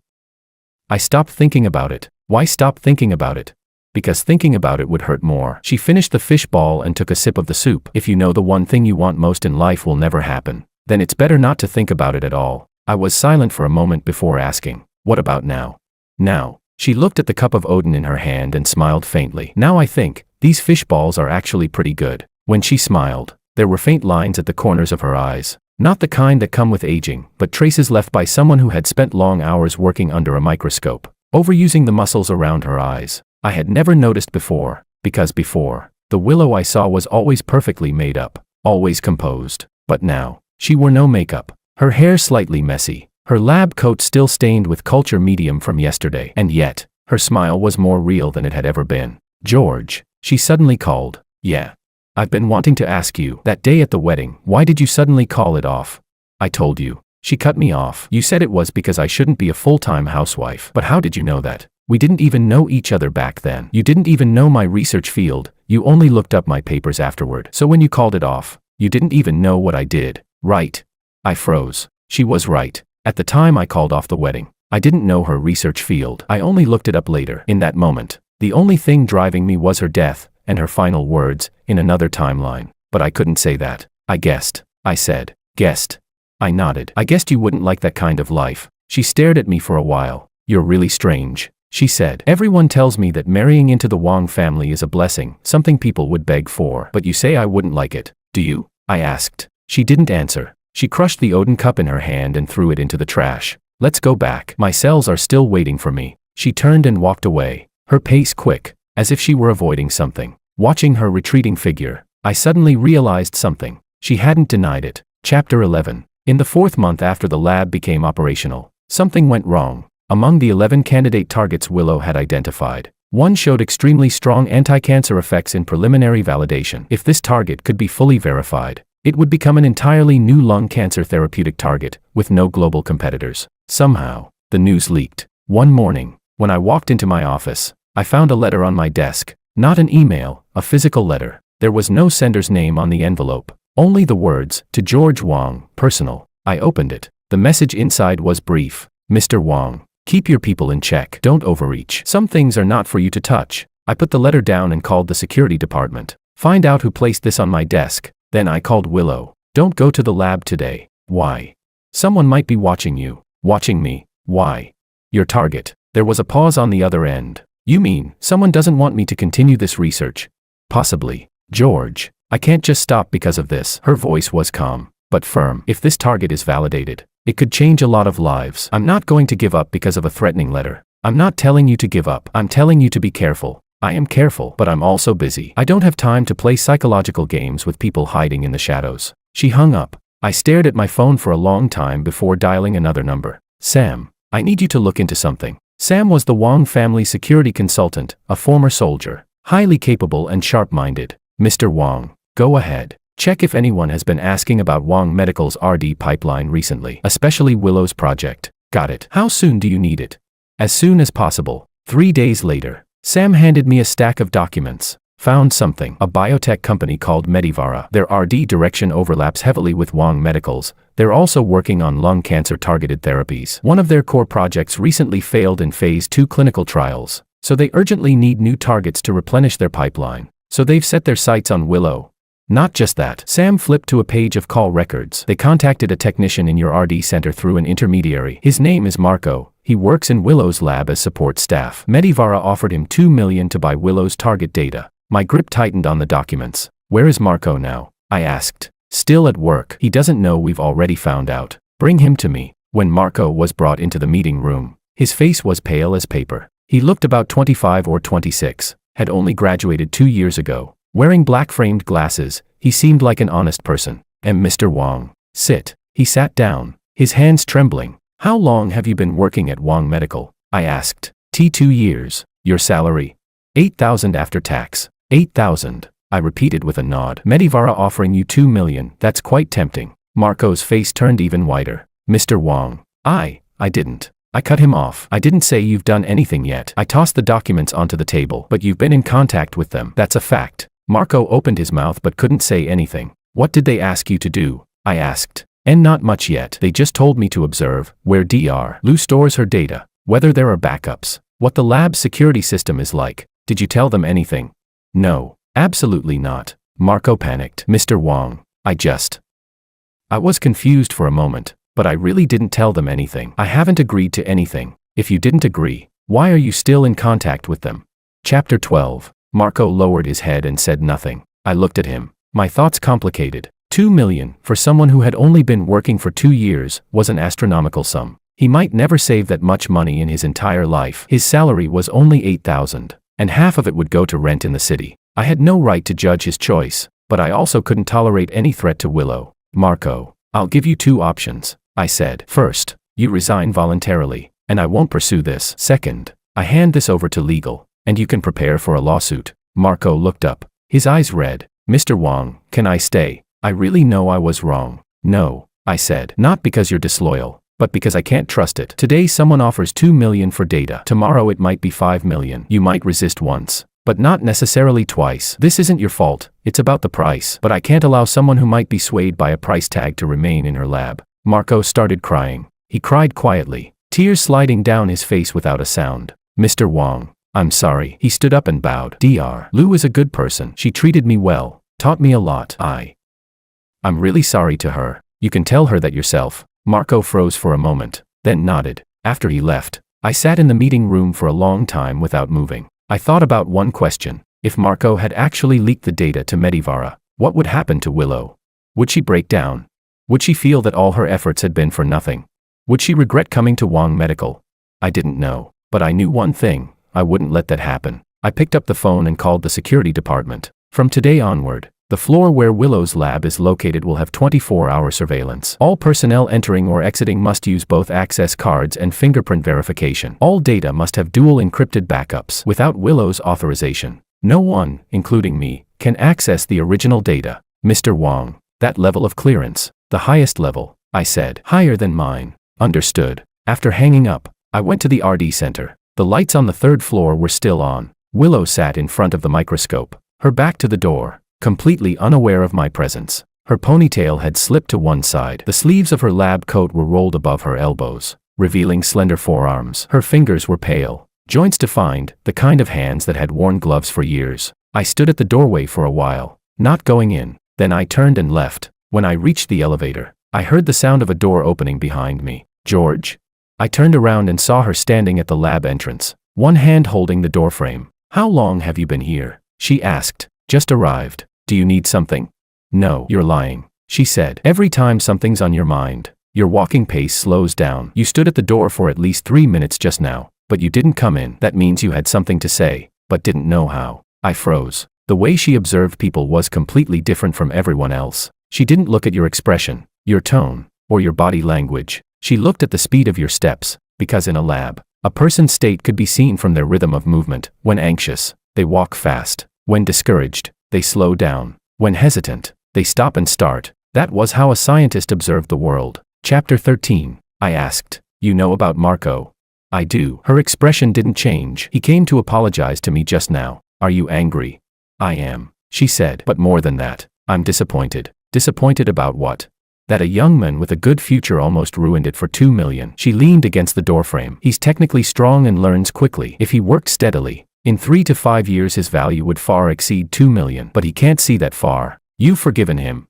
I stopped thinking about it. Why stop thinking about it? Because thinking about it would hurt more. She finished the fish ball and took a sip of the soup. If you know the one thing you want most in life will never happen, then it's better not to think about it at all. I was silent for a moment before asking, what about now? Now, she looked at the cup of Odin in her hand and smiled faintly. Now I think, these fish balls are actually pretty good. When she smiled, there were faint lines at the corners of her eyes. Not the kind that come with aging, but traces left by someone who had spent long hours working under a microscope, overusing the muscles around her eyes. I had never noticed before, because before, the Willow I saw was always perfectly made up, always composed. But now, she wore no makeup, her hair slightly messy, her lab coat still stained with culture medium from yesterday, and yet, her smile was more real than it had ever been. George, she suddenly called. Yeah. I've been wanting to ask you, that day at the wedding, why did you suddenly call it off? I told you. She cut me off. You said it was because I shouldn't be a full-time housewife. But how did you know that? We didn't even know each other back then. You didn't even know my research field, you only looked up my papers afterward. So when you called it off, you didn't even know what I did, right? I froze. She was right. At the time I called off the wedding, I didn't know her research field. I only looked it up later. In that moment, the only thing driving me was her death, and her final words, in another timeline. But I couldn't say that. I guessed. I said, guessed. I nodded. I guessed you wouldn't like that kind of life. She stared at me for a while. You're really strange, she said. Everyone tells me that marrying into the Wang family is a blessing, something people would beg for. But you say I wouldn't like it, do you? I asked. She didn't answer. She crushed the Odin cup in her hand and threw it into the trash. Let's go back. My cells are still waiting for me. She turned and walked away, her pace quick, as if she were avoiding something. Watching her retreating figure, I suddenly realized something. She hadn't denied it. Chapter 11. In the 4th month after the lab became operational, something went wrong. Among the 11 candidate targets Willow had identified, one showed extremely strong anti-cancer effects in preliminary validation. If this target could be fully verified, it would become an entirely new lung cancer therapeutic target, with no global competitors. Somehow, the news leaked. One morning, when I walked into my office, I found a letter on my desk. Not an email, a physical letter. There was no sender's name on the envelope, only the words, to George Wang, personal. I opened it. The message inside was brief. Mr. Wang, keep your people in check. Don't overreach. Some things are not for you to touch. I put the letter down and called the security department. Find out who placed this on my desk. Then I called Willow. Don't go to the lab today. Why? Someone might be watching you. Watching me. Why? Your target. There was a pause on the other end. You mean, someone doesn't want me to continue this research? Possibly. George, I can't just stop because of this. Her voice was calm, but firm. If this target is validated, it could change a lot of lives. I'm not going to give up because of a threatening letter. I'm not telling you to give up. I'm telling you to be careful. I am careful, but I'm also busy. I don't have time to play psychological games with people hiding in the shadows. She hung up. I stared at my phone for a long time before dialing another number. Sam, I need you to look into something. Sam was the Wang family security consultant, a former soldier, highly capable and sharp-minded. Mr. Wang, go ahead. Check if anyone has been asking about Wang Medical's RD pipeline recently, especially Willow's project. Got it. How soon do you need it? As soon as possible. 3 days later, Sam handed me a stack of documents. Found something. A biotech company called Medivara. Their RD direction overlaps heavily with Wong Medical's. They're also working on lung cancer targeted therapies. One of their core projects recently failed in phase 2 clinical trials, so they urgently need new targets to replenish their pipeline. So they've set their sights on Willow. Not just that. Sam flipped to a page of call records. They contacted a technician in your RD center through an intermediary. His name is Marco. He works in Willow's lab as support staff. Medivara offered him $2 million to buy Willow's target data. My grip tightened on the documents. Where is Marco now? I asked. Still at work. He doesn't know we've already found out. Bring him to me. When Marco was brought into the meeting room, his face was pale as paper. He looked about 25 or 26, had only graduated 2 years ago. Wearing black-framed glasses, he seemed like an honest person. Mr. Wong. Sit. He sat down, his hands trembling. How long have you been working at Wong Medical? I asked. 2 years. Your salary? 8,000 after tax. 8,000. I repeated with a nod. Medivara offering you $2 million. That's quite tempting. Marco's face turned even whiter. Mr. Wong. I didn't. I cut him off. I didn't say you've done anything yet. I tossed the documents onto the table. But you've been in contact with them. That's a fact. Marco opened his mouth but couldn't say anything. What did they ask you to do? I asked. Not much yet. They just told me to observe where Dr. Lu stores her data, whether there are backups, what the lab's security system is like. Did you tell them anything? No, absolutely not. Marco panicked. Mr. Wong, I was confused for a moment, but I really didn't tell them anything. I haven't agreed to anything. If you didn't agree, why are you still in contact with them? Chapter 12. Marco lowered his head and said nothing. I looked at him. My thoughts complicated. $2 million, for someone who had only been working for 2 years, was an astronomical sum. He might never save that much money in his entire life. His salary was only $8,000, and half of it would go to rent in the city. I had no right to judge his choice, but I also couldn't tolerate any threat to Willow. Marco, I'll give you 2 options, I said. First, you resign voluntarily, and I won't pursue this. Second, I hand this over to legal, and you can prepare for a lawsuit. Marco looked up, his eyes red. Mr. Wong, can I stay? I really know I was wrong. No, I said. Not because you're disloyal, but because I can't trust it. Today someone offers $2 million for data. Tomorrow it might be $5 million. You might resist once, but not necessarily twice. This isn't your fault. It's about the price. But I can't allow someone who might be swayed by a price tag to remain in her lab. Marco started crying. He cried quietly, tears sliding down his face without a sound. Mr. Wong, I'm sorry. He stood up and bowed. Dr. Lu is a good person. She treated me well, taught me a lot. I'm really sorry to her. You can tell her that yourself. Marco froze for a moment, then nodded. After he left, I sat in the meeting room for a long time without moving. I thought about one question. If Marco had actually leaked the data to Medivara, what would happen to Willow? Would she break down? Would she feel that all her efforts had been for nothing? Would she regret coming to Wong Medical? I didn't know, but I knew one thing. I wouldn't let that happen. I picked up the phone and called the security department. From today onward, the floor where Willow's lab is located will have 24-hour surveillance. All personnel entering or exiting must use both access cards and fingerprint verification. All data must have dual encrypted backups. Without Willow's authorization, no one, including me, can access the original data. Mr. Wong, that level of clearance, the highest level, I said. Higher than mine. Understood. After hanging up, I went to the RD center. The lights on the 3rd floor were still on. Willow sat in front of the microscope, her back to the door, completely unaware of my presence. Her ponytail had slipped to one side. The sleeves of her lab coat were rolled above her elbows, revealing slender forearms. Her fingers were pale, joints defined, the kind of hands that had worn gloves for years. I stood at the doorway for a while, not going in. Then I turned and left. When I reached the elevator, I heard the sound of a door opening behind me. George? I turned around and saw her standing at the lab entrance, one hand holding the doorframe. How long have you been here? She asked. Just arrived. Do you need something? No, you're lying, she said. Every time something's on your mind, your walking pace slows down. You stood at the door for at least 3 minutes just now, but you didn't come in. That means you had something to say, but didn't know how. I froze. The way she observed people was completely different from everyone else. She didn't look at your expression, your tone, or your body language. She looked at the speed of your steps, because in a lab, a person's state could be seen from their rhythm of movement. When anxious, they walk fast. When discouraged, they slow down. When hesitant, they stop and start. That was how a scientist observed the world. Chapter 13. I asked, you know about Marco? I do. Her expression didn't change. He came to apologize to me just now. Are you angry? I am, she said, but more than that, I'm disappointed. Disappointed about what? That a young man with a good future almost ruined it for 2 million. She leaned against the doorframe. He's technically strong and learns quickly. If he worked steadily, in 3 to 5 years his value would far exceed 2 million. But he can't see that far. You've forgiven him.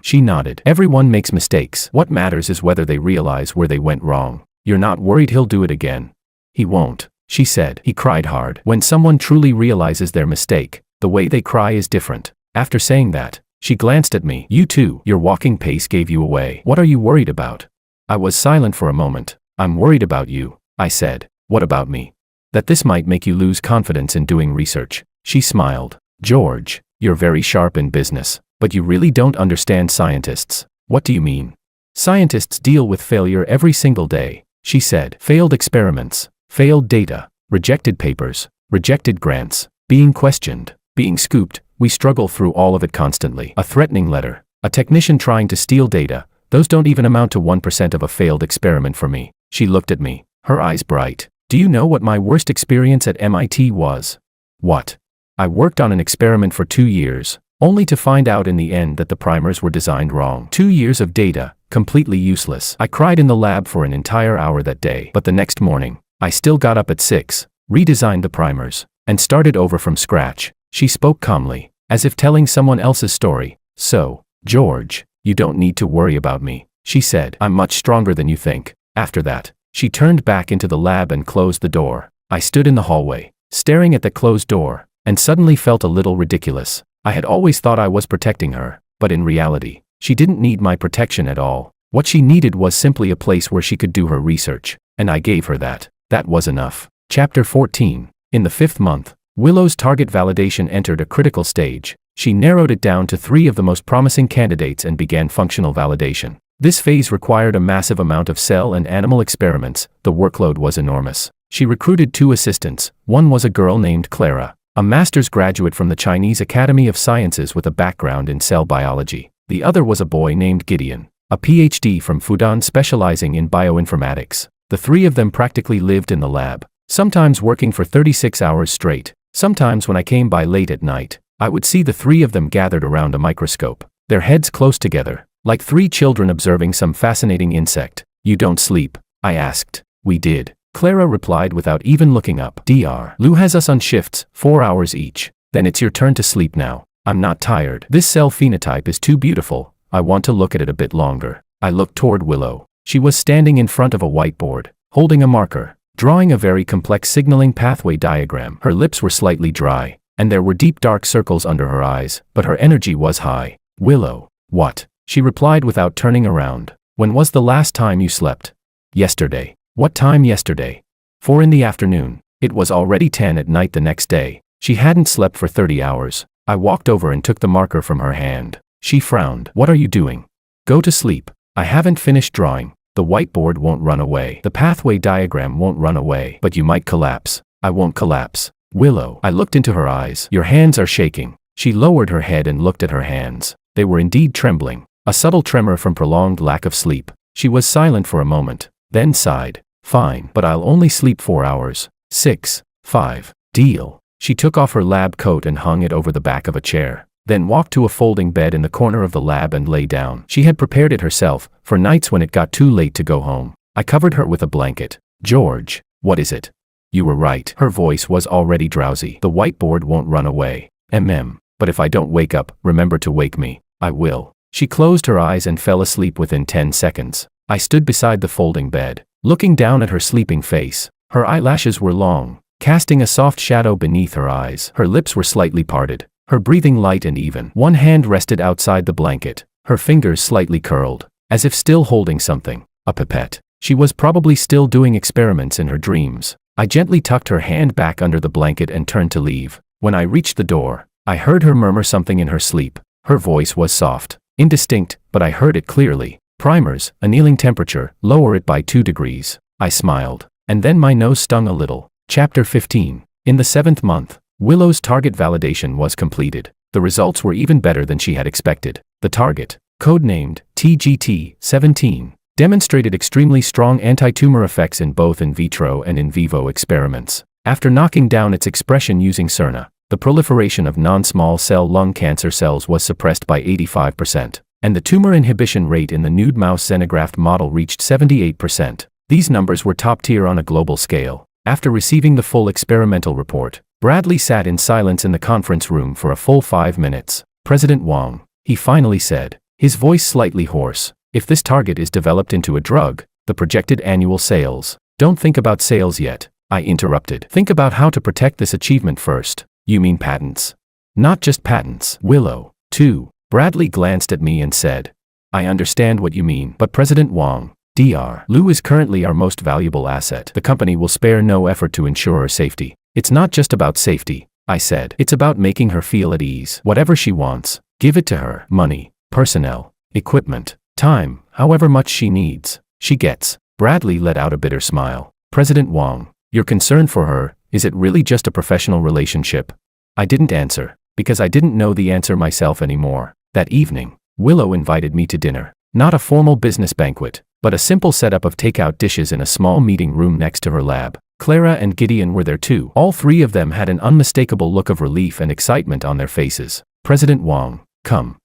She nodded. Everyone makes mistakes. What matters is whether they realize where they went wrong. You're not worried he'll do it again? He won't, she said. He cried hard. When someone truly realizes their mistake, the way they cry is different. After saying that, she glanced at me. You too. Your walking pace gave you away. What are you worried about? I was silent for a moment. I'm worried about you, I said. What about me? That this might make you lose confidence in doing research. She smiled. George, you're very sharp in business, but you really don't understand scientists. What do you mean? Scientists deal with failure every single day, she said. Failed experiments, failed data, rejected papers, rejected grants, being questioned, being scooped. We struggle through all of it constantly. A threatening letter, a technician trying to steal data, those don't even amount to 1% of a failed experiment for me. She looked at me, her eyes bright. Do you know what my worst experience at MIT was? What? I worked on an experiment for 2 years, only to find out in the end that the primers were designed wrong. 2 years of data, completely useless. I cried in the lab for an entire hour that day, but the next morning, I still got up at 6, redesigned the primers, and started over from scratch. She spoke calmly, as if telling someone else's story. So, George, you don't need to worry about me, she said. I'm much stronger than you think. After that, she turned back into the lab and closed the door. I stood in the hallway, staring at the closed door, and suddenly felt a little ridiculous. I had always thought I was protecting her, but in reality, she didn't need my protection at all. What she needed was simply a place where she could do her research, and I gave her that. That was enough. Chapter 14. In the 5th month, Willow's target validation entered a critical stage. She narrowed it down to 3 of the most promising candidates and began functional validation. This phase required a massive amount of cell and animal experiments. The workload was enormous. She recruited 2 assistants. One was a girl named Clara, a master's graduate from the Chinese Academy of Sciences with a background in cell biology. The other was a boy named Gideon, a PhD from Fudan specializing in bioinformatics. The 3 of them practically lived in the lab, sometimes working for 36 hours straight. Sometimes when I came by late at night, I would see the 3 of them gathered around a microscope, their heads close together, like 3 children observing some fascinating insect. You don't sleep? I asked. We did, Clara replied without even looking up. Dr. Lou has us on shifts, 4 hours each. Then it's your turn to sleep now. I'm not tired. This cell phenotype is too beautiful. I want to look at it a bit longer. I looked toward Willow. She was standing in front of a whiteboard, holding a marker, drawing a very complex signaling pathway diagram. Her lips were slightly dry, and there were deep dark circles under her eyes, but her energy was high. Willow. What? She replied without turning around. When was the last time you slept? Yesterday. What time yesterday? 4 in the afternoon. It was already 10 at night the next day. She hadn't slept for 30 hours. I walked over and took the marker from her hand. She frowned. What are you doing? Go to sleep. I haven't finished drawing. The whiteboard won't run away. The pathway diagram won't run away. But you might collapse. I won't collapse. Willow. I looked into her eyes. Your hands are shaking. She lowered her head and looked at her hands. They were indeed trembling. A subtle tremor from prolonged lack of sleep. She was silent for a moment, then sighed. Fine, but I'll only sleep 4 hours. 6, 5. Deal. She took off her lab coat and hung it over the back of a chair, then walked to a folding bed in the corner of the lab and lay down. She had prepared it herself, for nights when it got too late to go home. I covered her with a blanket. George, what is it? You were right. Her voice was already drowsy. The whiteboard won't run away. But if I don't wake up, remember to wake me. I will. She closed her eyes and fell asleep within 10 seconds. I stood beside the folding bed, looking down at her sleeping face. Her eyelashes were long, casting a soft shadow beneath her eyes. Her lips were slightly parted, her breathing light and even. One hand rested outside the blanket, her fingers slightly curled, as if still holding something. A pipette. She was probably still doing experiments in her dreams. I gently tucked her hand back under the blanket and turned to leave. When I reached the door, I heard her murmur something in her sleep. Her voice was soft, indistinct, but I heard it clearly. Primers, annealing temperature, lower it by 2 degrees. I smiled, and then my nose stung a little. Chapter 15. In the 7th month, Willow's target validation was completed. The results were even better than she had expected. The target, codenamed TGT-17, demonstrated extremely strong anti-tumor effects in both in vitro and in vivo experiments. After knocking down its expression using siRNA, The proliferation of non-small cell lung cancer cells was suppressed by 85%, and the tumor inhibition rate in the nude mouse xenograft model reached 78%. These numbers were top tier on a global scale. After receiving the full experimental report, Bradley sat in silence in the conference room for a full 5 minutes. President Wang, he finally said, his voice slightly hoarse, if this target is developed into a drug, the projected annual sales. Don't think about sales yet, I interrupted. Think about how to protect this achievement first. You mean patents? Not just patents. Willow, too. Bradley glanced at me and said, I understand what you mean, but President Wang, Dr. Liu is currently our most valuable asset. The company will spare no effort to ensure her safety. It's not just about safety, I said. It's about making her feel at ease. Whatever she wants, give it to her. Money, personnel, equipment, time, however much she needs, she gets. Bradley let out a bitter smile. President Wang, you're concerned for her, is it really just a professional relationship? I didn't answer, because I didn't know the answer myself anymore. That evening, Willow invited me to dinner. Not a formal business banquet, but a simple setup of takeout dishes in a small meeting room next to her lab. Clara and Gideon were there too. All three of them had an unmistakable look of relief and excitement on their faces. President Wang, come,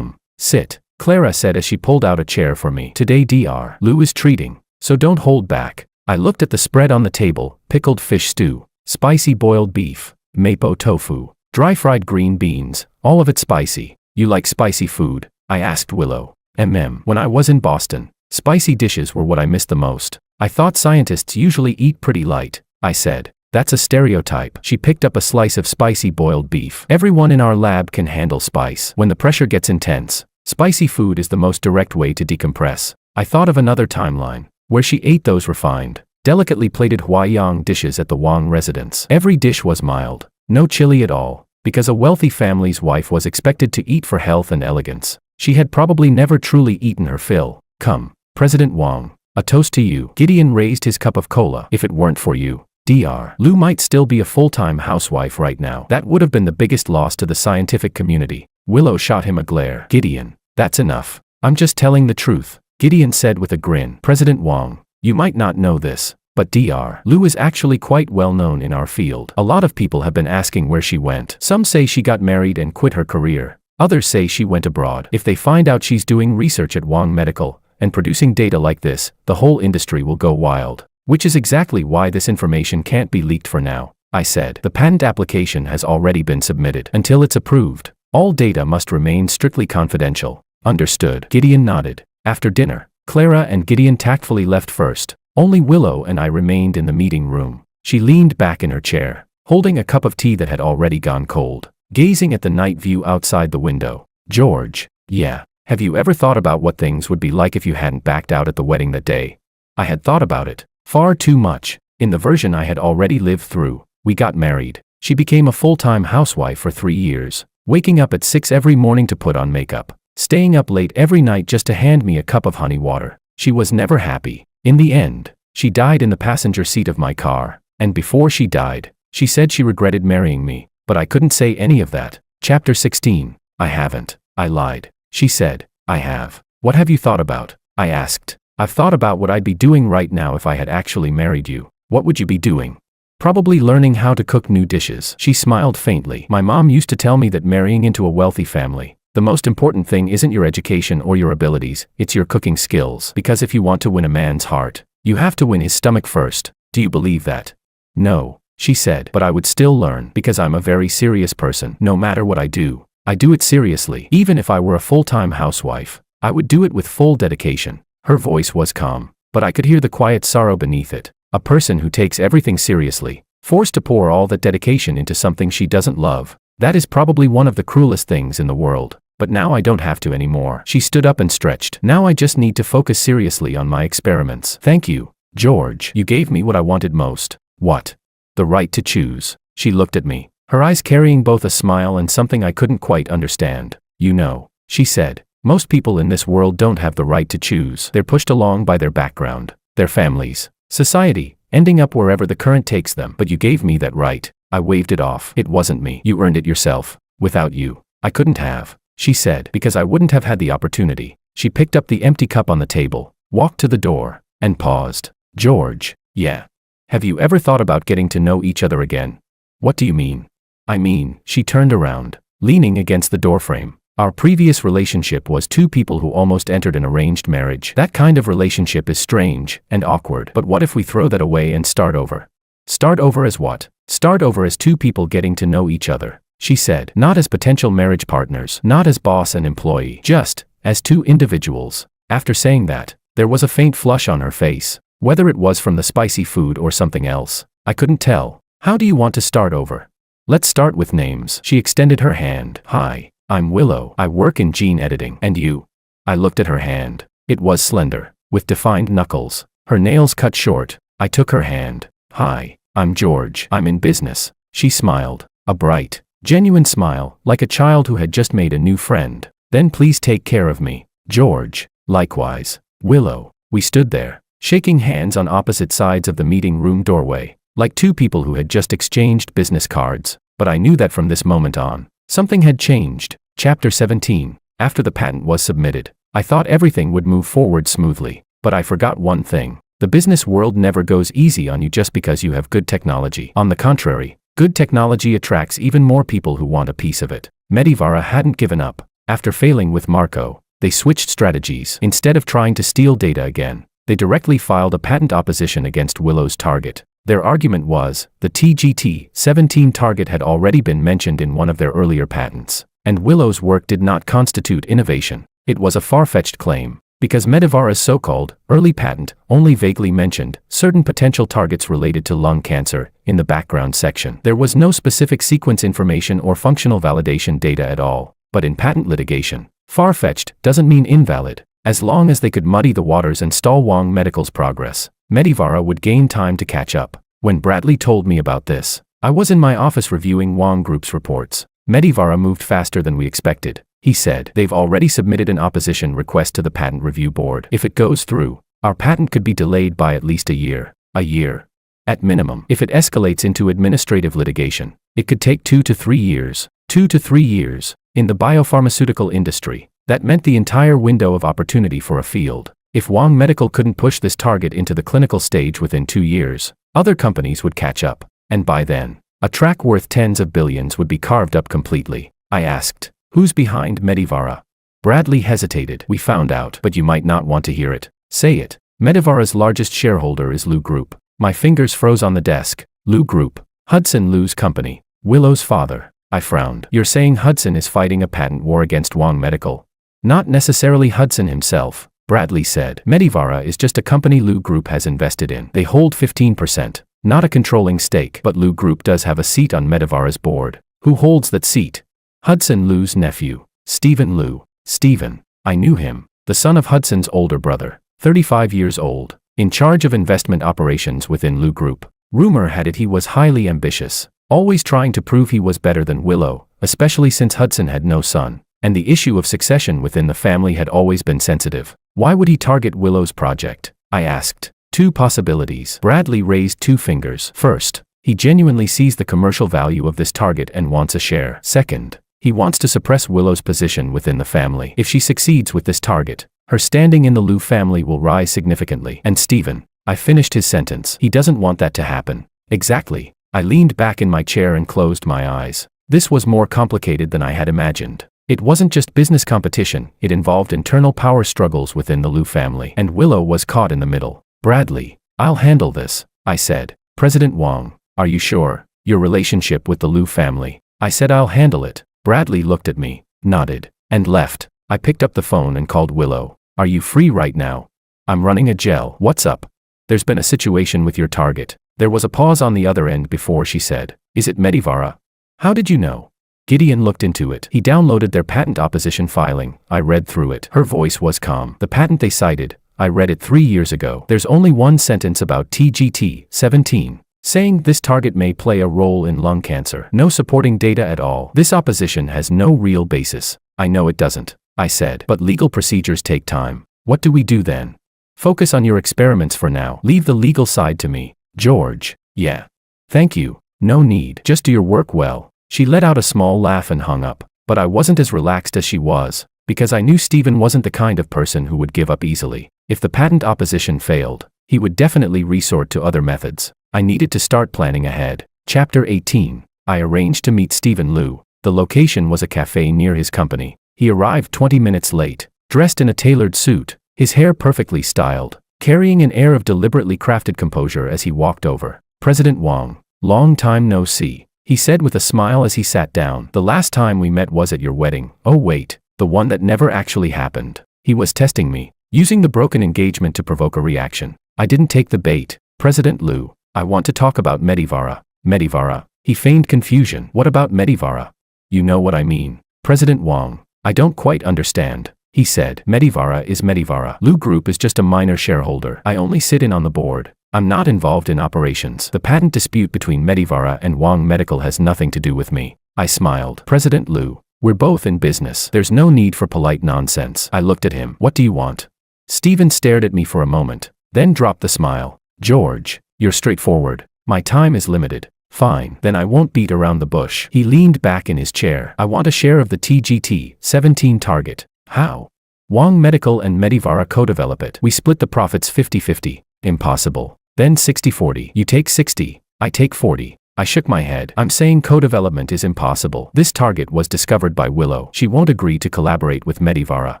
sit, Clara said as she pulled out a chair for me. Today Dr. Liu is treating, so don't hold back. I looked at the spread on the table: pickled fish stew, spicy boiled beef, mapo tofu, dry fried green beans, all of it spicy. You like spicy food? I asked Willow. When I was in Boston, spicy dishes were what I missed the most. I thought scientists usually eat pretty light, I said. That's a stereotype. She picked up a slice of spicy boiled beef. Everyone in our lab can handle spice. When the pressure gets intense, spicy food is the most direct way to decompress. I thought of another timeline, where she ate those refined, delicately plated Huaiyang dishes at the Wang residence. Every dish was mild, no chili at all, because a wealthy family's wife was expected to eat for health and elegance. She had probably never truly eaten her fill. Come, President Wang, a toast to you. Gideon raised his cup of cola. If it weren't for you, Dr. Liu might still be a full-time housewife right now. That would have been the biggest loss to the scientific community. Willow shot him a glare. Gideon, that's enough. I'm just telling the truth, Gideon said with a grin. President Wang, you might not know this, but Dr. Liu is actually quite well known in our field. A lot of people have been asking where she went. Some say she got married and quit her career. Others say she went abroad. If they find out she's doing research at Wang Medical and producing data like this, the whole industry will go wild. Which is exactly why this information can't be leaked for now, I said. The patent application has already been submitted. Until it's approved, all data must remain strictly confidential. Understood. Gideon nodded. After dinner, Clara and Gideon tactfully left first. Only Willow and I remained in the meeting room. She leaned back in her chair, holding a cup of tea that had already gone cold, gazing at the night view outside the window. George, yeah, have you ever thought about what things would be like if you hadn't backed out at the wedding that day? I had thought about it. Far too much. In the version I had already lived through, we got married. She became a full-time housewife for 3 years, waking up at 6 every morning to put on makeup, staying up late every night just to hand me a cup of honey water. She was never happy. In the end, she died in the passenger seat of my car, and before she died, she said she regretted marrying me, but I couldn't say any of that. Chapter 16. I haven't. I lied. She said, I have. What have you thought about? I asked. I've thought about what I'd be doing right now if I had actually married you. What would you be doing? Probably learning how to cook new dishes. She smiled faintly. My mom used to tell me that marrying into a wealthy family, the most important thing isn't your education or your abilities, it's your cooking skills. Because if you want to win a man's heart, you have to win his stomach first. Do you believe that? No, she said, but I would still learn because I'm a very serious person. No matter what I do it seriously. Even if I were a full-time housewife, I would do it with full dedication. Her voice was calm, but I could hear the quiet sorrow beneath it. A person who takes everything seriously, forced to pour all that dedication into something she doesn't love. That is probably one of the cruelest things in the world. But now I don't have to anymore. She stood up and stretched. Now I just need to focus seriously on my experiments. Thank you, George. You gave me what I wanted most. What? The right to choose. She looked at me, her eyes carrying both a smile and something I couldn't quite understand. You know, she said, most people in this world don't have the right to choose. They're pushed along by their background, their families, society, ending up wherever the current takes them. But you gave me that right. I waved it off. It wasn't me. You earned it yourself. Without you, I couldn't have, she said, because I wouldn't have had the opportunity. She picked up the empty cup on the table, walked to the door, and paused. George, yeah. Have you ever thought about getting to know each other again? What do you mean? I mean, she turned around, leaning against the doorframe. Our previous relationship was two people who almost entered an arranged marriage. That kind of relationship is strange and awkward. But what if we throw that away and start over? Start over as what? Start over as two people getting to know each other, she said. Not as potential marriage partners, not as boss and employee, just as two individuals. After saying that, there was a faint flush on her face. Whether it was from the spicy food or something else, I couldn't tell. How do you want to start over? Let's start with names. She extended her hand. Hi, I'm Willow. I work in gene editing. And you? I looked at her hand. It was slender, with defined knuckles, her nails cut short. I took her hand. Hi, I'm George. I'm in business. She smiled, a bright, genuine smile, like a child who had just made a new friend. Then please take care of me, George. Likewise, Willow. We stood there, shaking hands on opposite sides of the meeting room doorway, like two people who had just exchanged business cards. But I knew that from this moment on, something had changed. Chapter 17. After the patent was submitted, I thought everything would move forward smoothly, but I forgot one thing. The business world never goes easy on you just because you have good technology. On the contrary, good technology attracts even more people who want a piece of it. Medivara hadn't given up. After failing with Marco, they switched strategies. Instead of trying to steal data again, they directly filed a patent opposition against Willow's target. Their argument was, the TGT-17 target had already been mentioned in one of their earlier patents, and Willow's work did not constitute innovation. It was a far-fetched claim, because Medivara's so-called early patent only vaguely mentioned certain potential targets related to lung cancer in the background section. There was no specific sequence information or functional validation data at all, but in patent litigation, far-fetched doesn't mean invalid. As long as they could muddy the waters and stall Wong Medical's progress, Medivara would gain time to catch up. When Bradley told me about this, I was in my office reviewing Wong Group's reports. Medivara moved faster than we expected. He said, they've already submitted an opposition request to the patent review board. If it goes through, our patent could be delayed by at least a year. A year. At minimum. If it escalates into administrative litigation, it could take 2 to 3 years. 2 to 3 years. In the biopharmaceutical industry, that meant the entire window of opportunity for a field. If Wong Medical couldn't push this target into the clinical stage within 2 years, other companies would catch up. And by then, a track worth tens of billions would be carved up completely. I asked, who's behind Medivara? Bradley hesitated. We found out, but you might not want to hear it. Say it. Medivara's largest shareholder is Lu Group. My fingers froze on the desk. Lu Group. Hudson Lu's company. Willow's father. I frowned. You're saying Hudson is fighting a patent war against Wong Medical? Not necessarily Hudson himself, Bradley said. Medivara is just a company Lu Group has invested in. They hold 15%, not a controlling stake, but Lu Group does have a seat on Medivara's board. Who holds that seat? Hudson Lu's nephew, Stephen Lu. Stephen. I knew him. The son of Hudson's older brother, 35 years old, in charge of investment operations within Lu Group. Rumor had it he was highly ambitious, always trying to prove he was better than Willow, especially since Hudson had no son, and the issue of succession within the family had always been sensitive. Why would he target Willow's project? I asked. 2 possibilities. Bradley raised 2 fingers. First, he genuinely sees the commercial value of this target and wants a share. Second, he wants to suppress Willow's position within the family. If she succeeds with this target, her standing in the Lu family will rise significantly. And Stephen, I finished his sentence. He doesn't want that to happen. Exactly. I leaned back in my chair and closed my eyes. This was more complicated than I had imagined. It wasn't just business competition, it involved internal power struggles within the Lu family. And Willow was caught in the middle. Bradley, I'll handle this, I said. President Wong, are you sure? Your relationship with the Lu family. I said I'll handle it. Bradley looked at me, nodded, and left. I picked up the phone and called Willow. Are you free right now? I'm running a gel. What's up? There's been a situation with your target. There was a pause on the other end before she said, is it Medivara? How did you know? Gideon looked into it. He downloaded their patent opposition filing. I read through it. Her voice was calm. The patent they cited, I read it 3 years ago. There's only one sentence about TGT-17, saying this target may play a role in lung cancer. No supporting data at all. This opposition has no real basis. I know it doesn't, I said. But legal procedures take time. What do we do then? Focus on your experiments for now. Leave the legal side to me. George. Yeah. Thank you. No need. Just do your work well. She let out a small laugh and hung up. But I wasn't as relaxed as she was, because I knew Stephen wasn't the kind of person who would give up easily. If the patent opposition failed, he would definitely resort to other methods. I needed to start planning ahead. Chapter 18. I arranged to meet Stephen Liu. The location was a cafe near his company. He arrived 20 minutes late, dressed in a tailored suit, his hair perfectly styled, carrying an air of deliberately crafted composure as he walked over. "President Wang, long time no see," he said with a smile as he sat down. "The last time we met was at your wedding." "Oh wait, the one that never actually happened." He was testing me, using the broken engagement to provoke a reaction. I didn't take the bait. "President Liu, I want to talk about Medivara." "Medivara?" He feigned confusion. "What about Medivara?" "You know what I mean." "President Wang, I don't quite understand," he said. "Medivara is Medivara. Liu Group is just a minor shareholder. I only sit in on the board. I'm not involved in operations. The patent dispute between Medivara and Wang Medical has nothing to do with me." I smiled. "President Liu, we're both in business. There's no need for polite nonsense." I looked at him. "What do you want?" Stephen stared at me for a moment, then dropped the smile. "George, you're straightforward. My time is limited." "Fine, then I won't beat around the bush." He leaned back in his chair. "I want a share of the TGT-17 target." "How?" "Wang Medical and Medivara co-develop it. We split the profits 50-50. "Impossible." "Then 60-40. You take 60, I take 40. I shook my head. "I'm saying co-development is impossible. This target was discovered by Willow. She won't agree to collaborate with Medivara.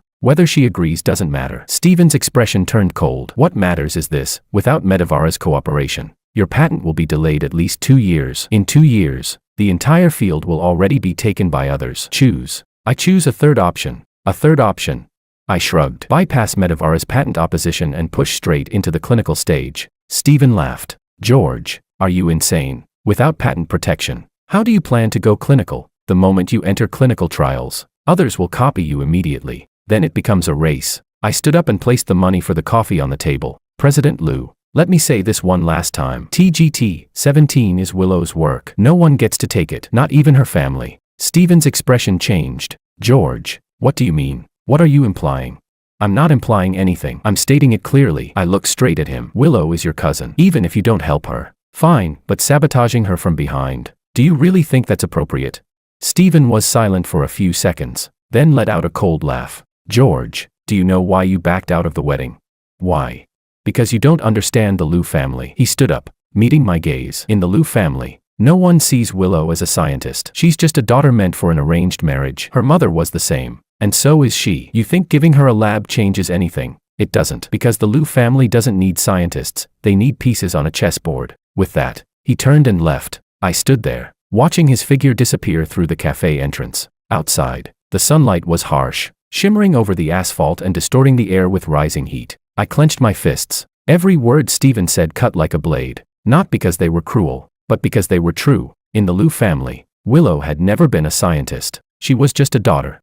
Whether she agrees doesn't matter." Stephen's expression turned cold. "What matters is this: without Medivara's cooperation, your patent will be delayed at least 2 years. In 2 years, the entire field will already be taken by others. Choose." "I choose a third option." "A third option?" I shrugged. "Bypass Medivara's patent opposition and push straight into the clinical stage." Stephen laughed. "George, are you insane? Without patent protection, how do you plan to go clinical? The moment you enter clinical trials, others will copy you immediately. Then it becomes a race." I stood up and placed the money for the coffee on the table. "President Liu, let me say this one last time. TGT-17 is Willow's work. No one gets to take it, not even her family." Stephen's expression changed. "George, what do you mean? What are you implying?" "I'm not implying anything. I'm stating it clearly." I looked straight at him. "Willow is your cousin. Even if you don't help her, fine, but sabotaging her from behind, do you really think that's appropriate?" Stephen was silent for a few seconds, then let out a cold laugh. "George, do you know why you backed out of the wedding?" "Why?" "Because you don't understand the Liu family." He stood up, meeting my gaze. "In the Liu family, no one sees Willow as a scientist. She's just a daughter meant for an arranged marriage. Her mother was the same, and so is she. You think giving her a lab changes anything? It doesn't. Because the Liu family doesn't need scientists, they need pieces on a chessboard." With that, he turned and left. I stood there, watching his figure disappear through the cafe entrance. Outside, the sunlight was harsh, shimmering over the asphalt and distorting the air with rising heat. I clenched my fists. Every word Stephen said cut like a blade, not because they were cruel, but because they were true. In the Liu family, Willow had never been a scientist. She was just a daughter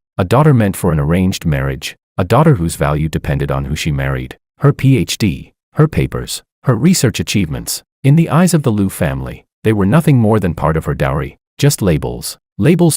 meant for an arranged marriage, a daughter whose value depended on who she married. Her PhD, her papers, her research achievements. In the eyes of the Liu family, they were nothing more than part of her dowry, just labels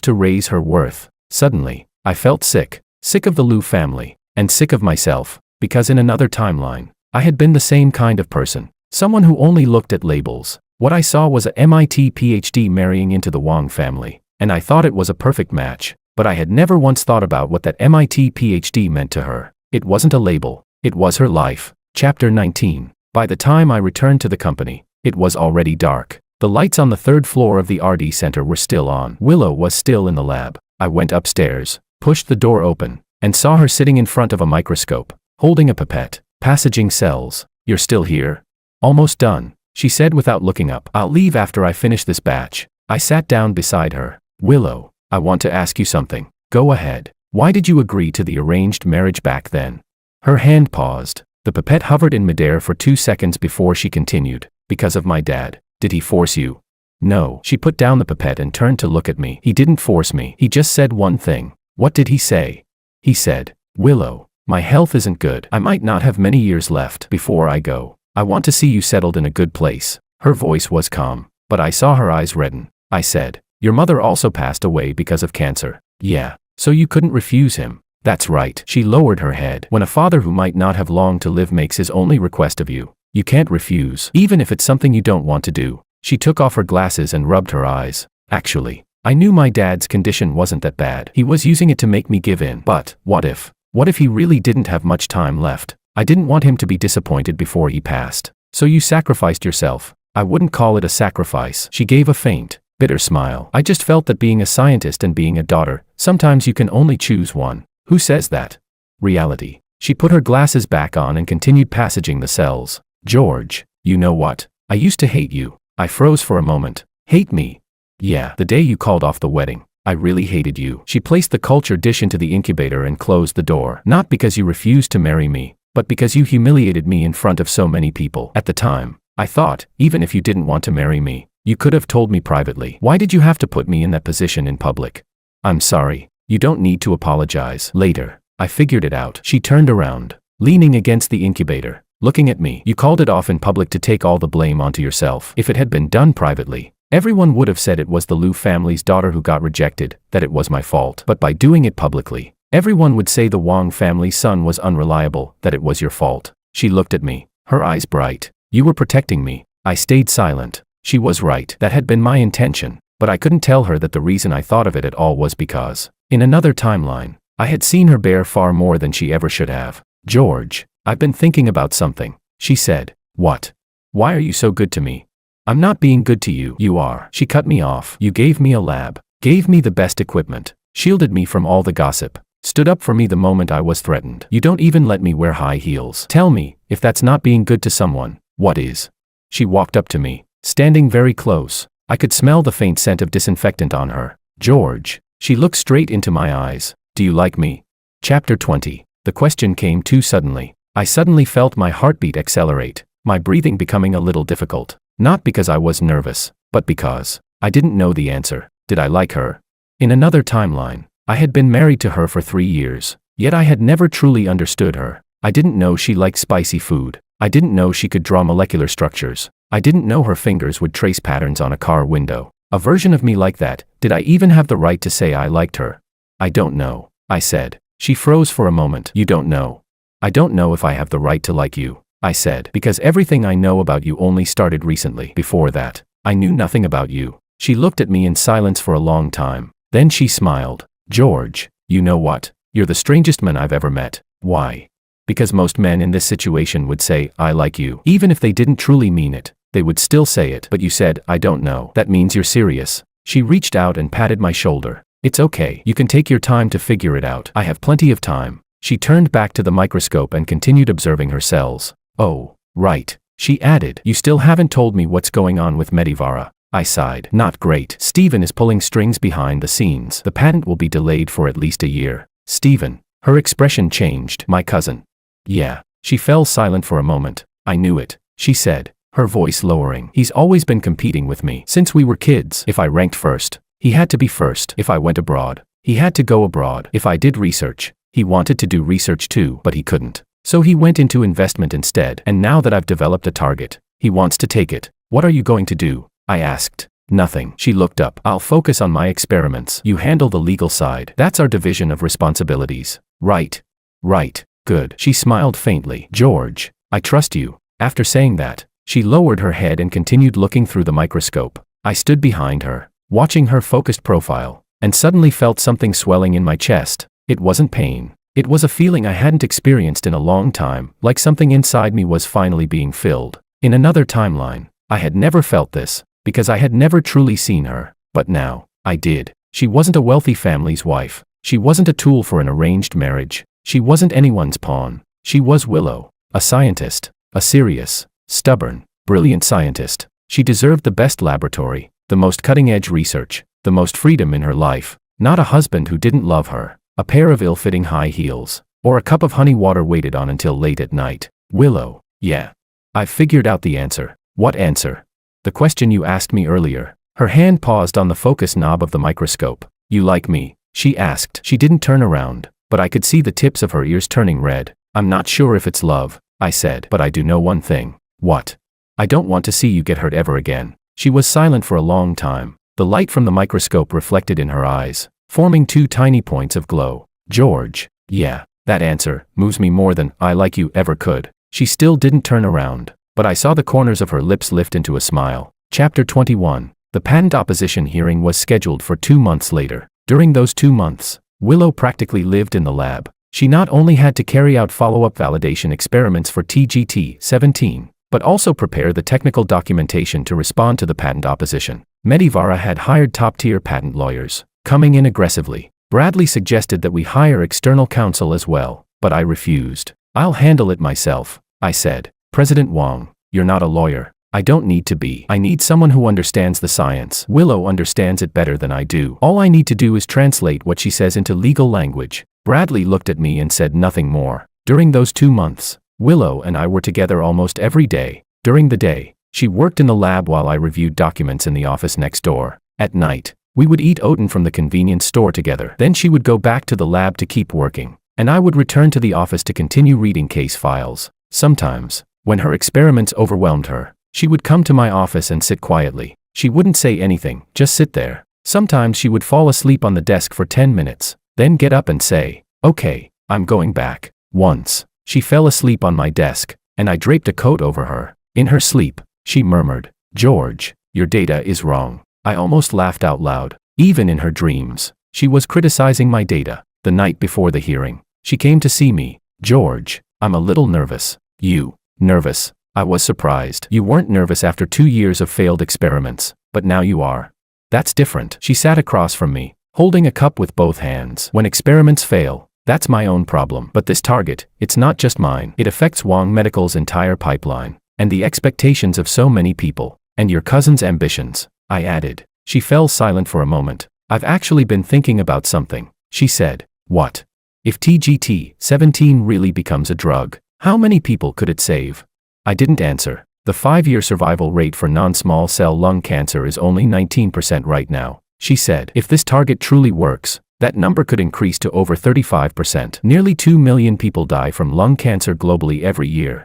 to raise her worth. Suddenly, I felt sick of the Liu family, and sick of myself, because in another timeline, I had been the same kind of person, someone who only looked at labels. What I saw was a MIT PhD marrying into the Wang family, and I thought it was a perfect match, but I had never once thought about what that MIT PhD meant to her. It wasn't a label, it was her life. Chapter 19. By the time I returned to the company, it was already dark. The lights on the 3rd floor of the RD center were still on. Willow was still in the lab. I went upstairs, pushed the door open, and saw her sitting in front of a microscope, holding a pipette, passaging cells. "You're still here?" "Almost done," she said without looking up. "I'll leave after I finish this batch." I sat down beside her. "Willow, I want to ask you something." "Go ahead. Why did you agree to the arranged marriage back then?" Her hand paused. The pipette hovered in midair for 2 seconds before she continued. "Because of my dad." "Did he force you?" "No." She put down the pipette and turned to look at me. "He didn't force me. He just said one thing." "What did he say?" "He said, Willow, my health isn't good. I might not have many years left before I go. I want to see you settled in a good place." Her voice was calm, but I saw her eyes redden. I said, "Your mother also passed away because of cancer." "Yeah, so you couldn't refuse him." "That's right." She lowered her head. "When a father who might not have long to live makes his only request of you, you can't refuse, even if it's something you don't want to do." She took off her glasses and rubbed her eyes. "Actually, I knew my dad's condition wasn't that bad. He was using it to make me give in. But, what if he really didn't have much time left? I didn't want him to be disappointed before he passed. So you sacrificed yourself." "I wouldn't call it a sacrifice." She gave a faint, bitter smile. I just felt that being a scientist and being a daughter, sometimes you can only choose one. Who says that? Reality. She put her glasses back on and continued passaging the cells. George, you know what? I used to hate you. I froze for a moment. Hate me? Yeah, the day you called off the wedding. I really hated you. She placed the culture dish into the incubator and closed the door. Not because you refused to marry me, but because you humiliated me in front of so many people. At the time, I thought, even if you didn't want to marry me, you could have told me privately. Why did you have to put me in that position in public? I'm sorry. You don't need to apologize. Later, I figured it out. She turned around, leaning against the incubator, looking at me. You called it off in public to take all the blame onto yourself. If it had been done privately, everyone would have said it was the Liu family's daughter who got rejected, that it was my fault. But by doing it publicly, everyone would say the Wang family's son was unreliable, that it was your fault. She looked at me, her eyes bright. You were protecting me. I stayed silent. She was right. That had been my intention. But I couldn't tell her that the reason I thought of it at all was because, in another timeline, I had seen her bear far more than she ever should have. George, I've been thinking about something, she said. What? Why are you so good to me? I'm not being good to you. You are. She cut me off. You gave me a lab, gave me the best equipment, shielded me from all the gossip, stood up for me the moment I was threatened. You don't even let me wear high heels. Tell me, if that's not being good to someone, what is? She walked up to me, standing very close. I could smell the faint scent of disinfectant on her. George, she looked straight into my eyes. Do you like me? Chapter 20. The question came too suddenly. I suddenly felt my heartbeat accelerate, my breathing becoming a little difficult. Not because I was nervous, but because I didn't know the answer. Did I like her? In another timeline, I had been married to her for 3 years, yet I had never truly understood her. I didn't know she liked spicy food. I didn't know she could draw molecular structures. I didn't know her fingers would trace patterns on a car window. A version of me like that. Did I even have the right to say I liked her? I don't know, I said. She froze for a moment. You don't know? I don't know if I have the right to like you, I said, because everything I know about you only started recently. Before that, I knew nothing about you. She looked at me in silence for a long time. Then she smiled. George, you know what? You're the strangest man I've ever met. Why? Because most men in this situation would say, I like you. Even if they didn't truly mean it, they would still say it. But you said, I don't know. That means you're serious. She reached out and patted my shoulder. It's okay. You can take your time to figure it out. I have plenty of time. She turned back to the microscope and continued observing her cells. Oh, right. She added, you still haven't told me what's going on with Medivara. I sighed. Not great. Stephen is pulling strings behind the scenes. The patent will be delayed for at least a year. Stephen. Her expression changed. My cousin. Yeah. She fell silent for a moment. I knew it, she said, her voice lowering. He's always been competing with me. Since we were kids. If I ranked first, he had to be first. If I went abroad, he had to go abroad. If I did research, he wanted to do research too, but he couldn't. So he went into investment instead. And now that I've developed a target, he wants to take it. What are you going to do? I asked. Nothing. She looked up. I'll focus on my experiments. You handle the legal side. That's our division of responsibilities. Right. Right. Good. She smiled faintly. George, I trust you. After saying that, she lowered her head and continued looking through the microscope. I stood behind her, watching her focused profile, and suddenly felt something swelling in my chest. It wasn't pain. It was a feeling I hadn't experienced in a long time, like something inside me was finally being filled. In another timeline, I had never felt this, because I had never truly seen her. But now, I did. She wasn't a wealthy family's wife. She wasn't a tool for an arranged marriage. She wasn't anyone's pawn. She was Willow, a scientist, a serious, stubborn, brilliant scientist. She deserved the best laboratory, the most cutting-edge research, the most freedom in her life. Not a husband who didn't love her, a pair of ill-fitting high heels, or a cup of honey water waited on until late at night. Willow. Yeah. I've figured out the answer. What answer? The question you asked me earlier. Her hand paused on the focus knob of the microscope. You like me? She asked. She didn't turn around, but I could see the tips of her ears turning red. I'm not sure if it's love, I said, but I do know one thing. What? I don't want to see you get hurt ever again. She was silent for a long time. The light from the microscope reflected in her eyes, forming 2 tiny points of glow. George. Yeah. That answer moves me more than I like you ever could. She still didn't turn around, but I saw the corners of her lips lift into a smile. Chapter 21. The patent opposition hearing was scheduled for 2 months later. During those 2 months, Willow practically lived in the lab. She not only had to carry out follow-up validation experiments for TGT-17, but also prepare the technical documentation to respond to the patent opposition. Medivara had hired top-tier patent lawyers, coming in aggressively. Bradley suggested that we hire external counsel as well, but I refused. I'll handle it myself, I said. President Wang, you're not a lawyer. I don't need to be. I need someone who understands the science. Willow understands it better than I do. All I need to do is translate what she says into legal language. Bradley looked at me and said nothing more. During those 2 months, Willow and I were together almost every day. During the day, she worked in the lab while I reviewed documents in the office next door. At night, we would eat oaten from the convenience store together. Then she would go back to the lab to keep working, and I would return to the office to continue reading case files. Sometimes, when her experiments overwhelmed her, she would come to my office and sit quietly. She wouldn't say anything, just sit there. Sometimes she would fall asleep on the desk for 10 minutes, then get up and say, "Okay, I'm going back." Once, she fell asleep on my desk, and I draped a coat over her. In her sleep, she murmured, "George, your data is wrong." I almost laughed out loud. Even in her dreams, she was criticizing my data. The night before the hearing, she came to see me. "George, I'm a little nervous." "You, nervous?" I was surprised. "You weren't nervous after 2 years of failed experiments, but now you are. That's different." She sat across from me, holding a cup with both hands. "When experiments fail, that's my own problem. But this target, it's not just mine. It affects Wang Medical's entire pipeline, and the expectations of so many people, and your cousin's ambitions," I added. She fell silent for a moment. "I've actually been thinking about something," she said. "What? If TGT-17 really becomes a drug, how many people could it save?" I didn't answer. The 5-year survival rate for non-small cell lung cancer is only 19% right now, she said. If this target truly works, that number could increase to over 35%. Nearly 2 million people die from lung cancer globally every year.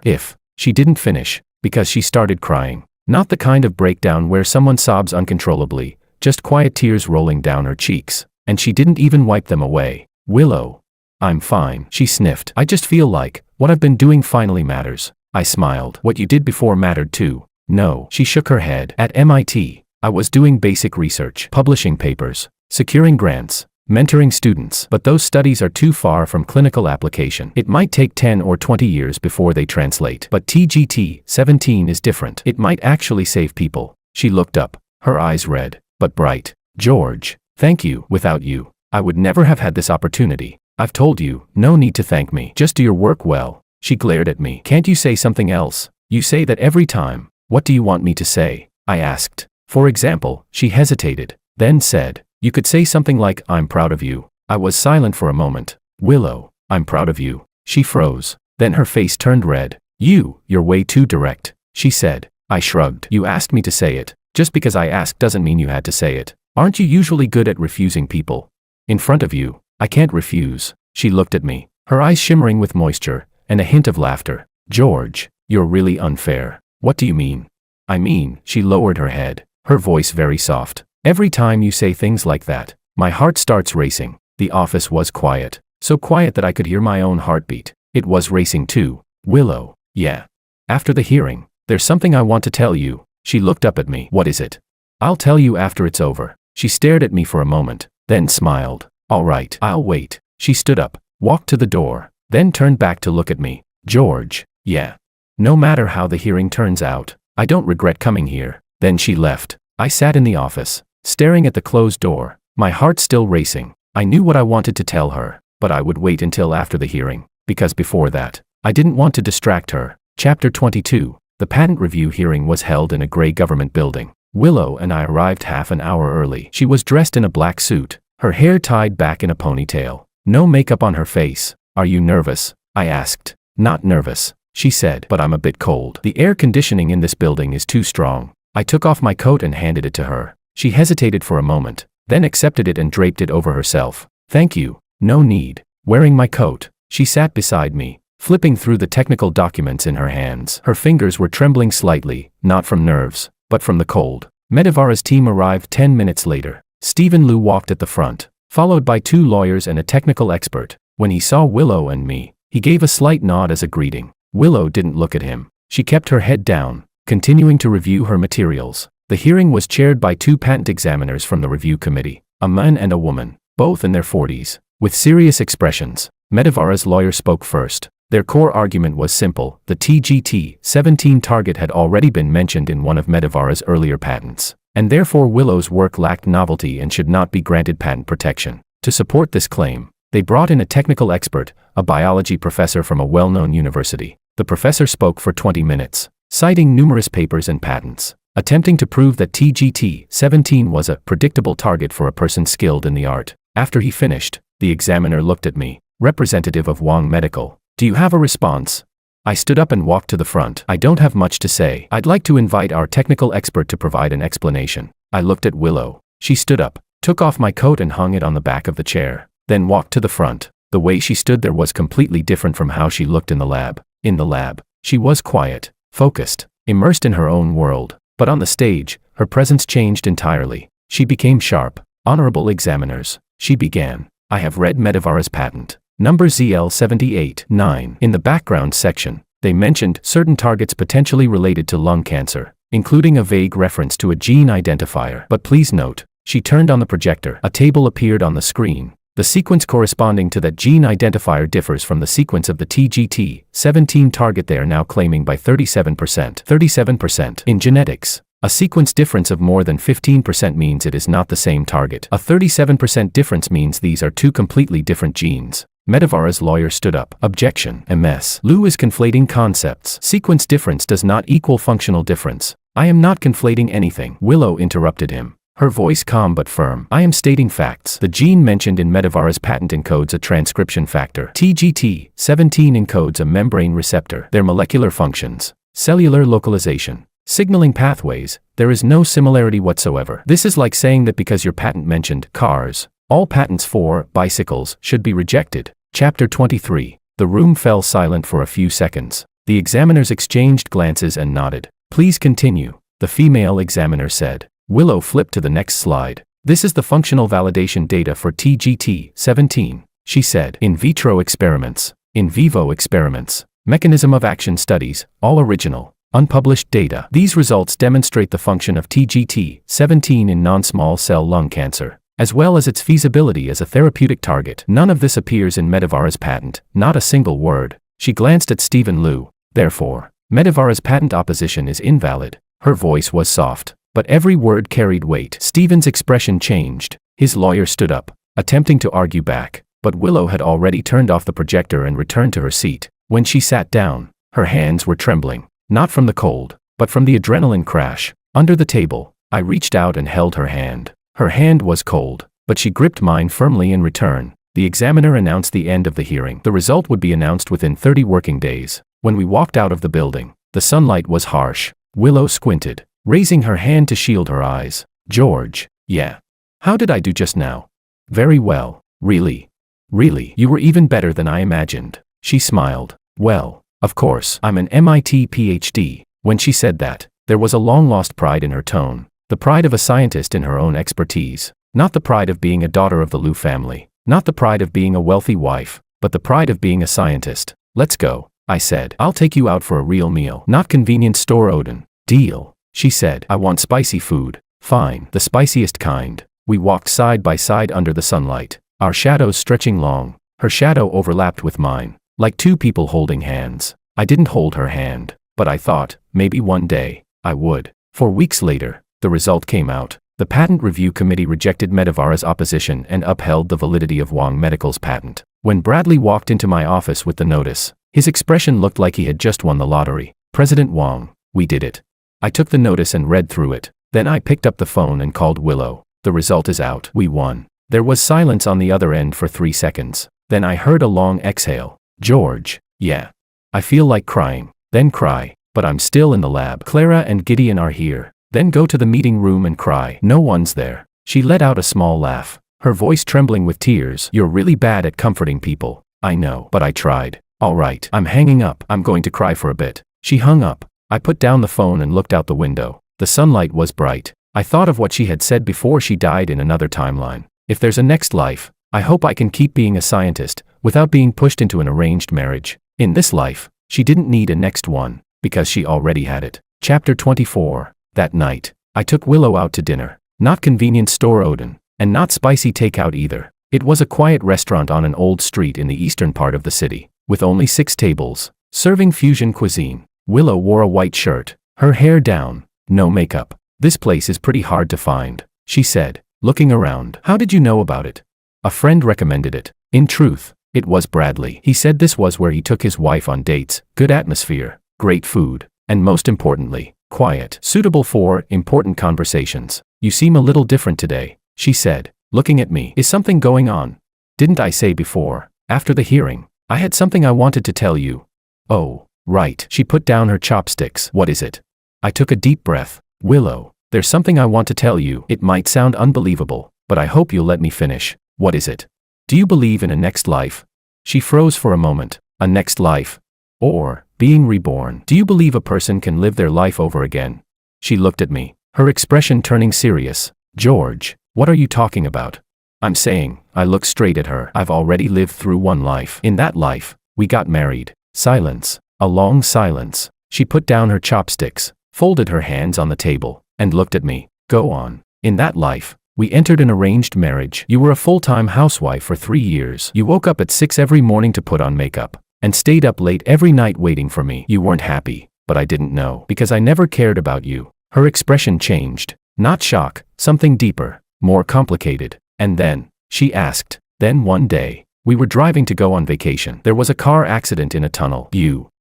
She didn't finish, because she started crying. Not the kind of breakdown where someone sobs uncontrollably, just quiet tears rolling down her cheeks, and she didn't even wipe them away. "Willow, I'm fine," she sniffed. "I just feel like what I've been doing finally matters." I smiled. "What you did before mattered too." "No." She shook her head. "At MIT, I was doing basic research, publishing papers, securing grants, mentoring students. But those studies are too far from clinical application. It might take 10 or 20 years before they translate. But TGT-17 is different. It might actually save people." She looked up, her eyes red, but bright. "George, thank you. Without you, I would never have had this opportunity. I've told you, no need to thank me. Just do your work well." She glared at me. "Can't you say something else? You say that every time. What do you want me to say?" I asked. "For example," she hesitated, then said, "You could say something like, 'I'm proud of you.'" I was silent for a moment. "Willow, I'm proud of you." She froze. Then her face turned red. You're way too direct," she said. I shrugged. "You asked me to say it. Just because I asked doesn't mean you had to say it. Aren't you usually good at refusing people? In front of you, I can't refuse." She looked at me, her eyes shimmering with moisture, and a hint of laughter. "George, you're really unfair." "What do you mean?" "I mean," she lowered her head, her voice very soft. "Every time you say things like that, my heart starts racing." The office was quiet, so quiet that I could hear my own heartbeat. It was racing too. "Willow, yeah. After the hearing, there's something I want to tell you." She looked up at me. "What is it?" "I'll tell you after it's over." She stared at me for a moment, then smiled. "All right, I'll wait." She stood up, walked to the door, then turned back to look at me. "George, yeah. No matter how the hearing turns out, I don't regret coming here." Then she left. I sat in the office, staring at the closed door, my heart still racing. I knew what I wanted to tell her, but I would wait until after the hearing, because before that, I didn't want to distract her. Chapter 22. The patent review hearing was held in a gray government building. Willow and I arrived half an hour early. She was dressed in a black suit, her hair tied back in a ponytail, no makeup on her face. "Are you nervous?" I asked. "Not nervous," she said, "but I'm a bit cold. The air conditioning in this building is too strong." I took off my coat and handed it to her. She hesitated for a moment, then accepted it and draped it over herself. "Thank you, no need." Wearing my coat, she sat beside me, flipping through the technical documents in her hands. Her fingers were trembling slightly, not from nerves, but from the cold. Medivara's team arrived 10 minutes later. Stephen Liu walked at the front, followed by 2 lawyers and a technical expert. When he saw Willow and me, he gave a slight nod as a greeting. Willow didn't look at him. She kept her head down, continuing to review her materials. The hearing was chaired by 2 patent examiners from the review committee, a man and a woman, both in their 40s, with serious expressions. Medivara's lawyer spoke first. Their core argument was simple: the TGT-17 target had already been mentioned in one of Medivara's earlier patents, and therefore Willow's work lacked novelty and should not be granted patent protection. To support this claim, they brought in a technical expert, a biology professor from a well-known university. The professor spoke for 20 minutes, citing numerous papers and patents, attempting to prove that TGT-17 was a predictable target for a person skilled in the art. After he finished, the examiner looked at me. "Representative of Wang Medical, do you have a response?" I stood up and walked to the front. "I don't have much to say. I'd like to invite our technical expert to provide an explanation." I looked at Willow. She stood up, took off my coat and hung it on the back of the chair, then walked to the front. The way she stood there was completely different from how she looked in the lab. In the lab, she was quiet, focused, immersed in her own world. But on the stage, her presence changed entirely. She became sharp. "Honorable examiners," she began, "I have read Medivara's patent, number ZL78-9. In the background section, they mentioned certain targets potentially related to lung cancer, including a vague reference to a gene identifier. But please note," she turned on the projector. A table appeared on the screen. The sequence corresponding to that gene identifier differs from the sequence of the TGT-17 target they are now claiming by 37%. 37%. In genetics, a sequence difference of more than 15% means it is not the same target. A 37% difference means these are two completely different genes. Medivara's lawyer stood up. "Objection. MS. Liu is conflating concepts. Sequence difference does not equal functional difference." "I am not conflating anything," Willow interrupted him, her voice calm but firm. "I am stating facts. The gene mentioned in Medivara's patent encodes a transcription factor. TGT-17 encodes a membrane receptor. Their molecular functions, cellular localization, signaling pathways, there is no similarity whatsoever. This is like saying that because your patent mentioned cars, all patents for bicycles should be rejected." Chapter 23. The room fell silent for a few seconds. The examiners exchanged glances and nodded. "Please continue," the female examiner said. Willow flipped to the next slide. "This is the functional validation data for TGT-17, she said. In vitro experiments, in vivo experiments, mechanism of action studies, all original, unpublished data. These results demonstrate the function of TGT-17 in non-small cell lung cancer, as well as its feasibility as a therapeutic target. None of this appears in Medivara's patent, not a single word." She glanced at Stephen Liu. "Therefore, Medivara's patent opposition is invalid." Her voice was soft, but every word carried weight. Stephen's expression changed. His lawyer stood up, attempting to argue back, but Willow had already turned off the projector and returned to her seat. When she sat down, her hands were trembling, not from the cold, but from the adrenaline crash. Under the table, I reached out and held her hand. Her hand was cold, but she gripped mine firmly in return. The examiner announced the end of the hearing. The result would be announced within 30 working days. When we walked out of the building, the sunlight was harsh. Willow squinted, raising her hand to shield her eyes. "George, yeah. How did I do just now?" "Very well. Really. Really, you were even better than I imagined." She smiled. "Well, of course, I'm an MIT PhD." When she said that, there was a long-lost pride in her tone. The pride of a scientist in her own expertise. Not the pride of being a daughter of the Liu family. Not the pride of being a wealthy wife, but the pride of being a scientist. "Let's go," I said. "I'll take you out for a real meal. Not convenience store Odin." "Deal," she said. "I want spicy food." "Fine, the spiciest kind." We walked side by side under the sunlight, our shadows stretching long. Her shadow overlapped with mine, like two people holding hands. I didn't hold her hand, but I thought, maybe one day, I would. 4 weeks later, the result came out. The Patent Review Committee rejected Medivara's opposition and upheld the validity of Wang Medical's patent. When Bradley walked into my office with the notice, his expression looked like he had just won the lottery. "President Wang, we did it." I took the notice and read through it. Then I picked up the phone and called Willow. "The result is out. We won." There was silence on the other end for 3 seconds. Then I heard a long exhale. "George, yeah. I feel like crying." "Then cry." "But I'm still in the lab. Clara and Gideon are here." "Then go to the meeting room and cry." "No one's there." She let out a small laugh, her voice trembling with tears. "You're really bad at comforting people." "I know, but I tried." "All right, I'm hanging up. I'm going to cry for a bit." She hung up. I put down the phone and looked out the window. The sunlight was bright. I thought of what she had said before she died in another timeline. If there's a next life, I hope I can keep being a scientist, without being pushed into an arranged marriage. In this life, she didn't need a next one, because she already had it. Chapter 24. That night, I took Willow out to dinner. Not convenience store Odin, and not spicy takeout either. It was a quiet restaurant on an old street in the eastern part of the city. with only 6 tables, serving fusion cuisine. Willow wore a white shirt, her hair down, no makeup. This place is pretty hard to find, she said, looking around. How did you know about it? A friend recommended it. In truth, it was Bradley. He said this was where he took his wife on dates, good atmosphere, great food, and most importantly, quiet, suitable for important conversations. You seem a little different today, she said, looking at me. Is something going on? Didn't I say before, after the hearing, I had something I wanted to tell you? Oh, right. She put down her chopsticks. What is it? I took a deep breath. Willow, there's something I want to tell you. It might sound unbelievable, but I hope you'll let me finish. What is it? Do you believe in a next life? She froze for a moment. A next life? Or being reborn? Do you believe a person can live their life over again? She looked at me, her expression turning serious. George, what are you talking about? I'm saying, I looked straight at her. I've already lived through one life. In that life, we got married. Silence. A long silence. She put down her chopsticks, folded her hands on the table, and looked at me. Go on. In that life, we entered an arranged marriage. You were a full-time housewife for 3 years. You woke up at 6 every morning to put on makeup, and stayed up late every night waiting for me. You weren't happy, but I didn't know, because I never cared about you. Her expression changed. Not shock, something deeper, more complicated. And then, she asked, then one day, we were driving to go on vacation. There was a car accident in a tunnel.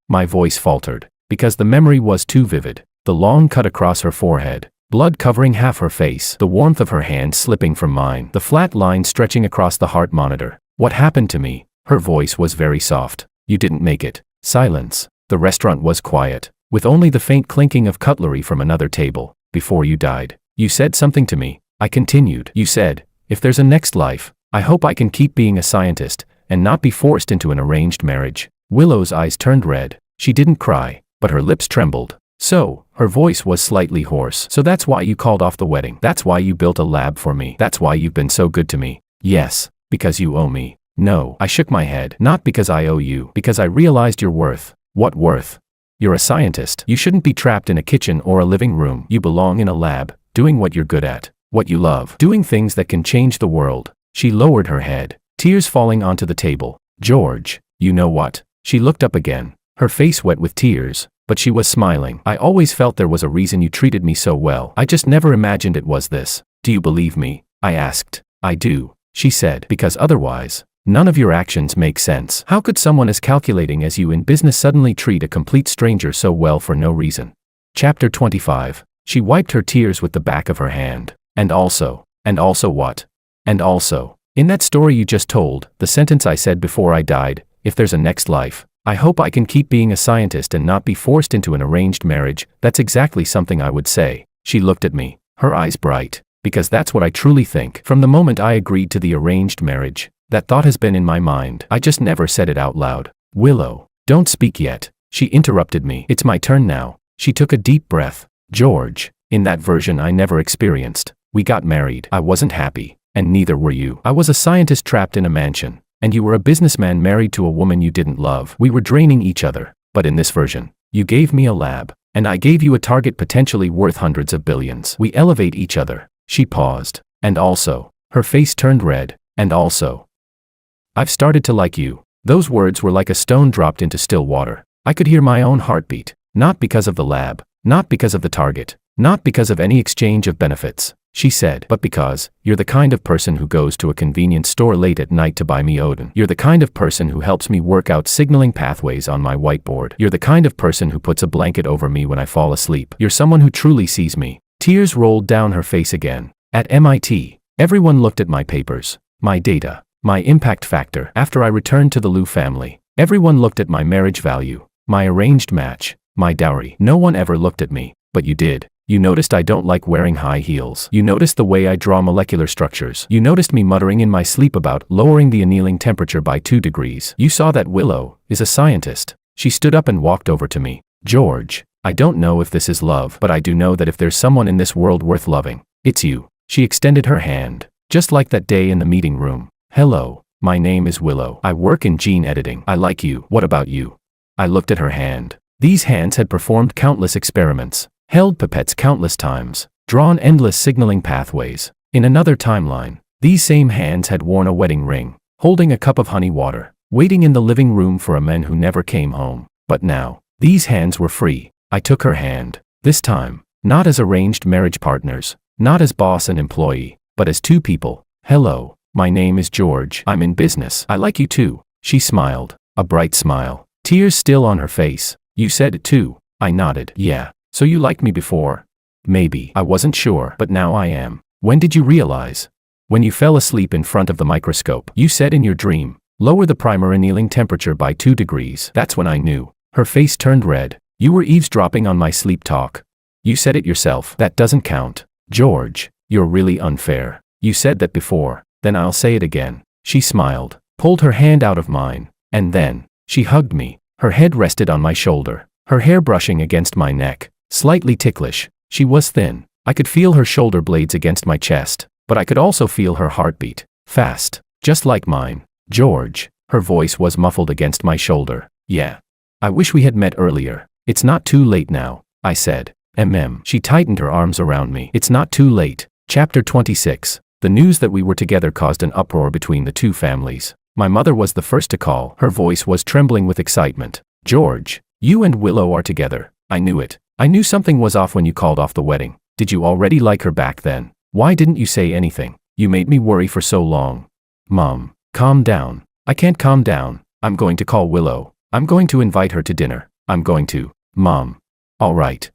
My voice faltered, because the memory was too vivid. The long cut across her forehead, blood covering half her face, the warmth of her hand slipping from mine, the flat line stretching across the heart monitor. What happened to me? Her voice was very soft. You didn't make it. Silence. The restaurant was quiet, with only the faint clinking of cutlery from another table. Before you died, you said something to me. I continued. You said, if there's a next life, I hope I can keep being a scientist, and not be forced into an arranged marriage. Willow's eyes turned red. She didn't cry, but her lips trembled. So, her voice was slightly hoarse. So that's why you called off the wedding. That's why you built a lab for me. That's why you've been so good to me. Yes, because you owe me. No, I shook my head. Not because I owe you. Because I realized your worth. What worth? You're a scientist. You shouldn't be trapped in a kitchen or a living room. You belong in a lab, doing what you're good at, what you love, doing things that can change the world. She lowered her head, tears falling onto the table. George, you know what? She looked up again, her face wet with tears, but she was smiling. I always felt there was a reason you treated me so well. I just never imagined it was this. Do you believe me? I asked. I do, she said, because otherwise, none of your actions make sense. How could someone as calculating as you in business suddenly treat a complete stranger so well for no reason? Chapter 25. She wiped her tears with the back of her hand. And also what? And also, in that story you just told, the sentence I said before I died, if there's a next life, I hope I can keep being a scientist and not be forced into an arranged marriage. That's exactly something I would say. She looked at me, her eyes bright, because that's what I truly think. From the moment I agreed to the arranged marriage, that thought has been in my mind. I just never said it out loud. Willow, don't speak yet. She interrupted me. It's my turn now. She took a deep breath. George, in that version I never experienced. We got married. I wasn't happy, and neither were you. I was a scientist trapped in a mansion, and you were a businessman married to a woman you didn't love. We were draining each other, but in this version, you gave me a lab, and I gave you a target potentially worth hundreds of billions. We elevate each other. She paused. And also, her face turned red, and also, I've started to like you. Those words were like a stone dropped into still water. I could hear my own heartbeat, not because of the lab, not because of the target, not because of any exchange of benefits, she said, but because you're the kind of person who goes to a convenience store late at night to buy me Odin. You're the kind of person who helps me work out signaling pathways on my whiteboard. You're the kind of person who puts a blanket over me when I fall asleep. You're someone who truly sees me. Tears rolled down her face again. At MIT, everyone looked at my papers, my data, my impact factor. After I returned to the Liu family, everyone looked at my marriage value, my arranged match, my dowry. No one ever looked at me, but you did. You noticed I don't like wearing high heels. You noticed the way I draw molecular structures. You noticed me muttering in my sleep about lowering the annealing temperature by 2 degrees. You saw that Willow is a scientist. She stood up and walked over to me. George, I don't know if this is love, but I do know that if there's someone in this world worth loving, it's you. She extended her hand, just like that day in the meeting room. Hello, my name is Willow. I work in gene editing. I like you. What about you? I looked at her hand. These hands had performed countless experiments, held pipettes countless times, drawn endless signaling pathways. In another timeline, these same hands had worn a wedding ring, holding a cup of honey water, waiting in the living room for a man who never came home. But now, these hands were free. I took her hand. This time, not as arranged marriage partners, not as boss and employee, but as two people. Hello, my name is George. I'm in business. I like you too. She smiled, a bright smile, tears still on her face. You said it too. I nodded. Yeah. So you liked me before? Maybe. I wasn't sure, but now I am. When did you realize? When you fell asleep in front of the microscope. You said in your dream, lower the primer annealing temperature by 2 degrees. That's when I knew. Her face turned red. You were eavesdropping on my sleep talk. You said it yourself. That doesn't count. George, you're really unfair. You said that before. Then I'll say it again. She smiled, pulled her hand out of mine, and then, she hugged me. Her head rested on my shoulder, her hair brushing against my neck, slightly ticklish. She was thin. I could feel her shoulder blades against my chest, but I could also feel her heartbeat, fast, just like mine. George, her voice was muffled against my shoulder. Yeah. I wish we had met earlier. It's not too late now, I said. She tightened her arms around me. It's not too late. Chapter 26. The news that we were together caused an uproar between the two families. My mother was the first to call. Her voice was trembling with excitement. George, you and Willow are together. I knew it. I knew something was off when you called off the wedding. Did you already like her back then? Why didn't you say anything? You made me worry for so long. Mom, calm down. I can't calm down. I'm going to call Willow. I'm going to invite her to dinner. I'm going to. Mom. All right.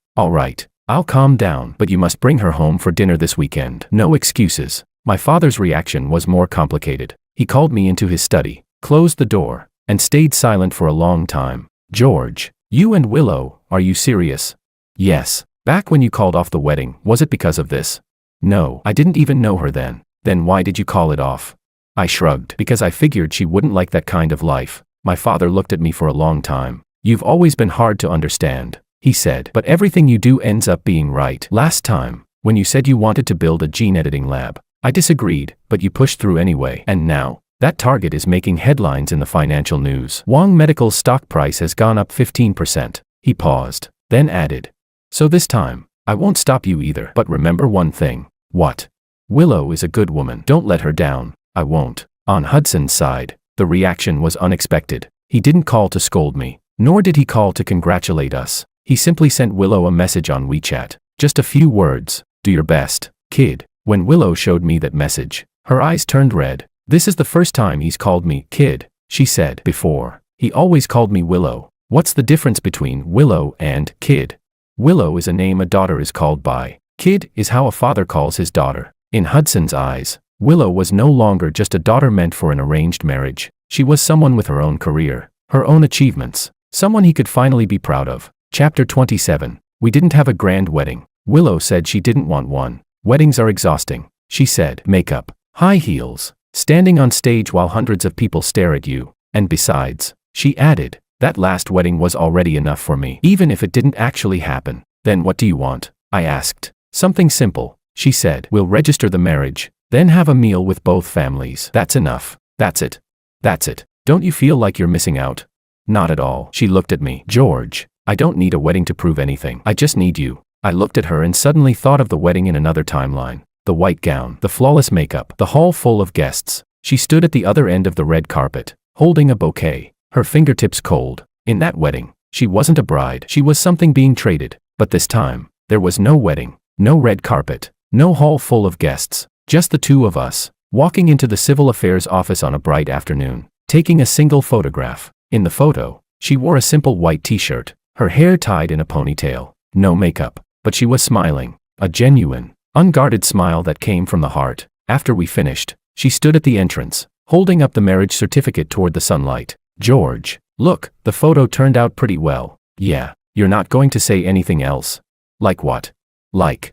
I'll calm down, but you must bring her home for dinner this weekend. No excuses. My father's reaction was more complicated. He called me into his study, closed the door, and stayed silent for a long time. George, you and Willow, are you serious? Yes. Back when you called off the wedding, was it because of this? No, I didn't even know her then. Then why did you call it off? I shrugged. Because I figured she wouldn't like that kind of life. My father looked at me for a long time. You've always been hard to understand, he said. But everything you do ends up being right. Last time, when you said you wanted to build a gene editing lab, I disagreed, but you pushed through anyway. And now, that target is making headlines in the financial news. Wang Medical's stock price has gone up 15%. He paused, then added. So this time, I won't stop you either. But remember one thing. What? Willow is a good woman. Don't let her down. I won't. On Hudson's side, the reaction was unexpected. He didn't call to scold me, nor did he call to congratulate us. He simply sent Willow a message on WeChat. Just a few words. Do your best, kid. When Willow showed me that message, her eyes turned red. This is the first time he's called me kid, she said. Before, he always called me Willow. What's the difference between Willow and kid? Willow is a name a daughter is called by. Kid is how a father calls his daughter. In Hudson's eyes, Willow was no longer just a daughter meant for an arranged marriage. She was someone with her own career, her own achievements, someone he could finally be proud of. Chapter 27. We didn't have a grand wedding. Willow said she didn't want one. Weddings are exhausting, she said. Makeup, high heels, standing on stage while hundreds of people stare at you. And besides, she added, that last wedding was already enough for me. Even if it didn't actually happen. Then what do you want? I asked. Something simple, she said. We'll register the marriage, then have a meal with both families. That's enough. That's it. That's it. Don't you feel like you're missing out? Not at all. She looked at me. George, I don't need a wedding to prove anything. I just need you. I looked at her and suddenly thought of the wedding in another timeline. The white gown, the flawless makeup, the hall full of guests. She stood at the other end of the red carpet, holding a bouquet, her fingertips cold. In that wedding, she wasn't a bride. She was something being traded. But this time, there was no wedding, no red carpet, no hall full of guests. Just the two of us, walking into the civil affairs office on a bright afternoon, taking a single photograph. In the photo, she wore a simple white t-shirt, her hair tied in a ponytail, no makeup, but she was smiling, a genuine, unguarded smile that came from the heart. After we finished, she stood at the entrance, holding up the marriage certificate toward the sunlight. George, look, the photo turned out pretty well. Yeah, you're not going to say anything else? Like what? Like,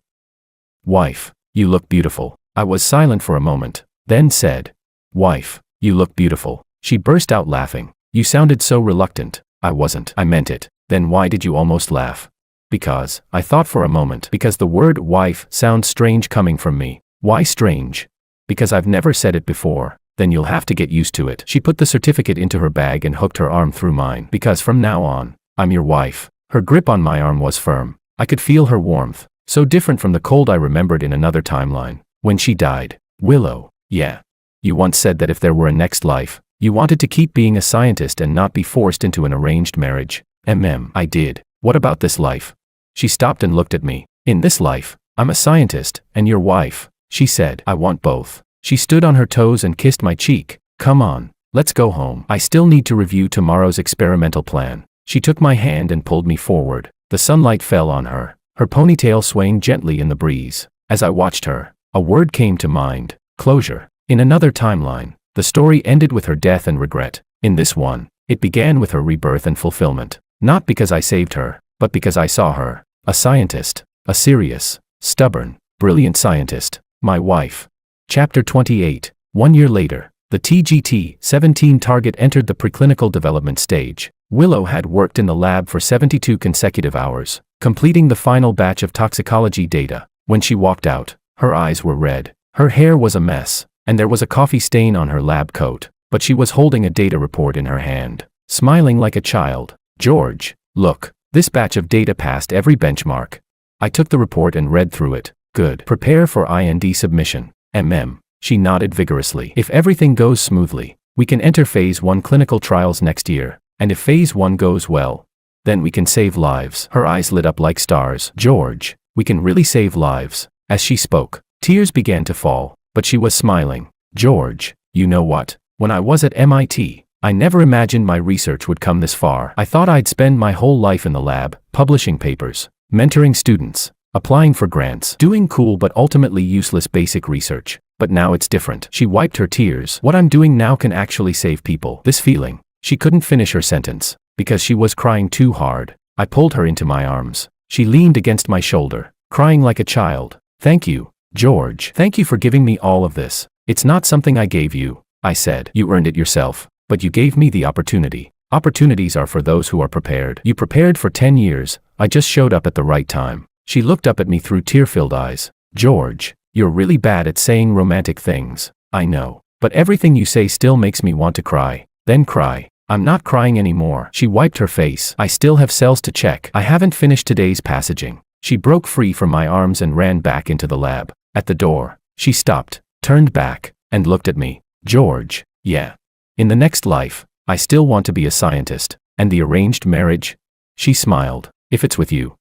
wife, you look beautiful. I was silent for a moment, then said, wife, you look beautiful. She burst out laughing. You sounded so reluctant. I wasn't. I meant it. Then why did you almost laugh? Because, I thought for a moment. Because the word wife sounds strange coming from me. Why strange? Because I've never said it before. Then you'll have to get used to it. She put the certificate into her bag and hooked her arm through mine. Because from now on, I'm your wife. Her grip on my arm was firm. I could feel her warmth, so different from the cold I remembered in another timeline. When she died. Willow, yeah. You once said that if there were a next life, You wanted to keep being a scientist and not be forced into an arranged marriage. I did. What about this life? She stopped and looked at me. In this life, I'm a scientist, and your wife, she said. I want both. She stood on her toes and kissed my cheek. Come on, let's go home. I still need to review tomorrow's experimental plan. She took my hand and pulled me forward. The sunlight fell on her, her ponytail swaying gently in the breeze. As I watched her, a word came to mind: closure. In another timeline, the story ended with her death and regret. In this one, it began with her rebirth and fulfillment. Not because I saved her, but because I saw her. A scientist. A serious, stubborn, brilliant scientist. My wife. Chapter 28. 1 year later, the TGT-17 target entered the preclinical development stage. Willow had worked in the lab for 72 consecutive hours, completing the final batch of toxicology data. When she walked out, her eyes were red. Her hair was a mess, and there was a coffee stain on her lab coat, but she was holding a data report in her hand, smiling like a child. George, look, this batch of data passed every benchmark. I took the report and read through it. Good. Prepare for IND submission. She nodded vigorously. If everything goes smoothly, we can enter Phase 1 clinical trials next year, and if Phase 1 goes well, then we can save lives. Her eyes lit up like stars. George, we can really save lives. As she spoke, tears began to fall, but she was smiling. George, you know what? When I was at MIT, I never imagined my research would come this far. I thought I'd spend my whole life in the lab, publishing papers, mentoring students, applying for grants, doing cool but ultimately useless basic research. But now it's different. She wiped her tears. What I'm doing now can actually save people. This feeling. She couldn't finish her sentence, because she was crying too hard. I pulled her into my arms. She leaned against my shoulder, crying like a child. Thank you, George. Thank you for giving me all of this. It's not something I gave you, I said. You earned it yourself, but you gave me the opportunity. Opportunities are for those who are prepared. You prepared for 10 years. I just showed up at the right time. She looked up at me through tear-filled eyes. George, you're really bad at saying romantic things. I know, but everything you say still makes me want to cry. Then cry. I'm not crying anymore. She wiped her face. I still have cells to check. I haven't finished today's passaging. She broke free from my arms and ran back into the lab. At the door, she stopped, turned back, and looked at me. George, yeah. In the next life, I still want to be a scientist. And the arranged marriage? She smiled. If it's with you,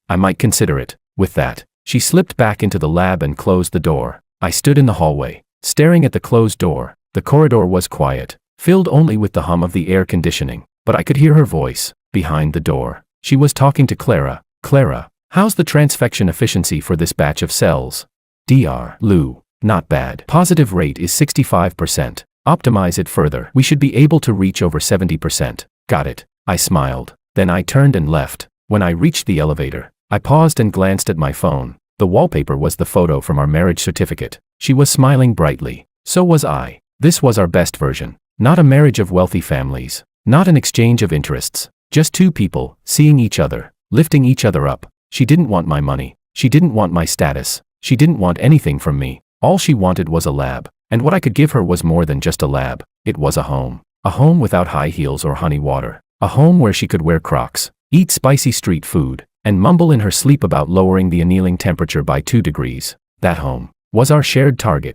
I might consider it. With that, she slipped back into the lab and closed the door. I stood in the hallway, staring at the closed door. The corridor was quiet, filled only with the hum of the air conditioning, but I could hear her voice, behind the door. She was talking to Clara. Clara, how's the transfection efficiency for this batch of cells? Dr. Lou, not bad. Positive rate is 65%. Optimize it further. We should be able to reach over 70%. Got it. I smiled. Then I turned and left. When I reached the elevator, I paused and glanced at my phone. The wallpaper was the photo from our marriage certificate. She was smiling brightly. So was I. This was our best version. Not a marriage of wealthy families. Not an exchange of interests. Just two people, seeing each other, lifting each other up. She didn't want my money. She didn't want my status. She didn't want anything from me. All she wanted was a lab. And what I could give her was more than just a lab. It was a home. A home without high heels or honey water. A home where she could wear Crocs, eat spicy street food, and mumble in her sleep about lowering the annealing temperature by 2 degrees. That home was our shared target.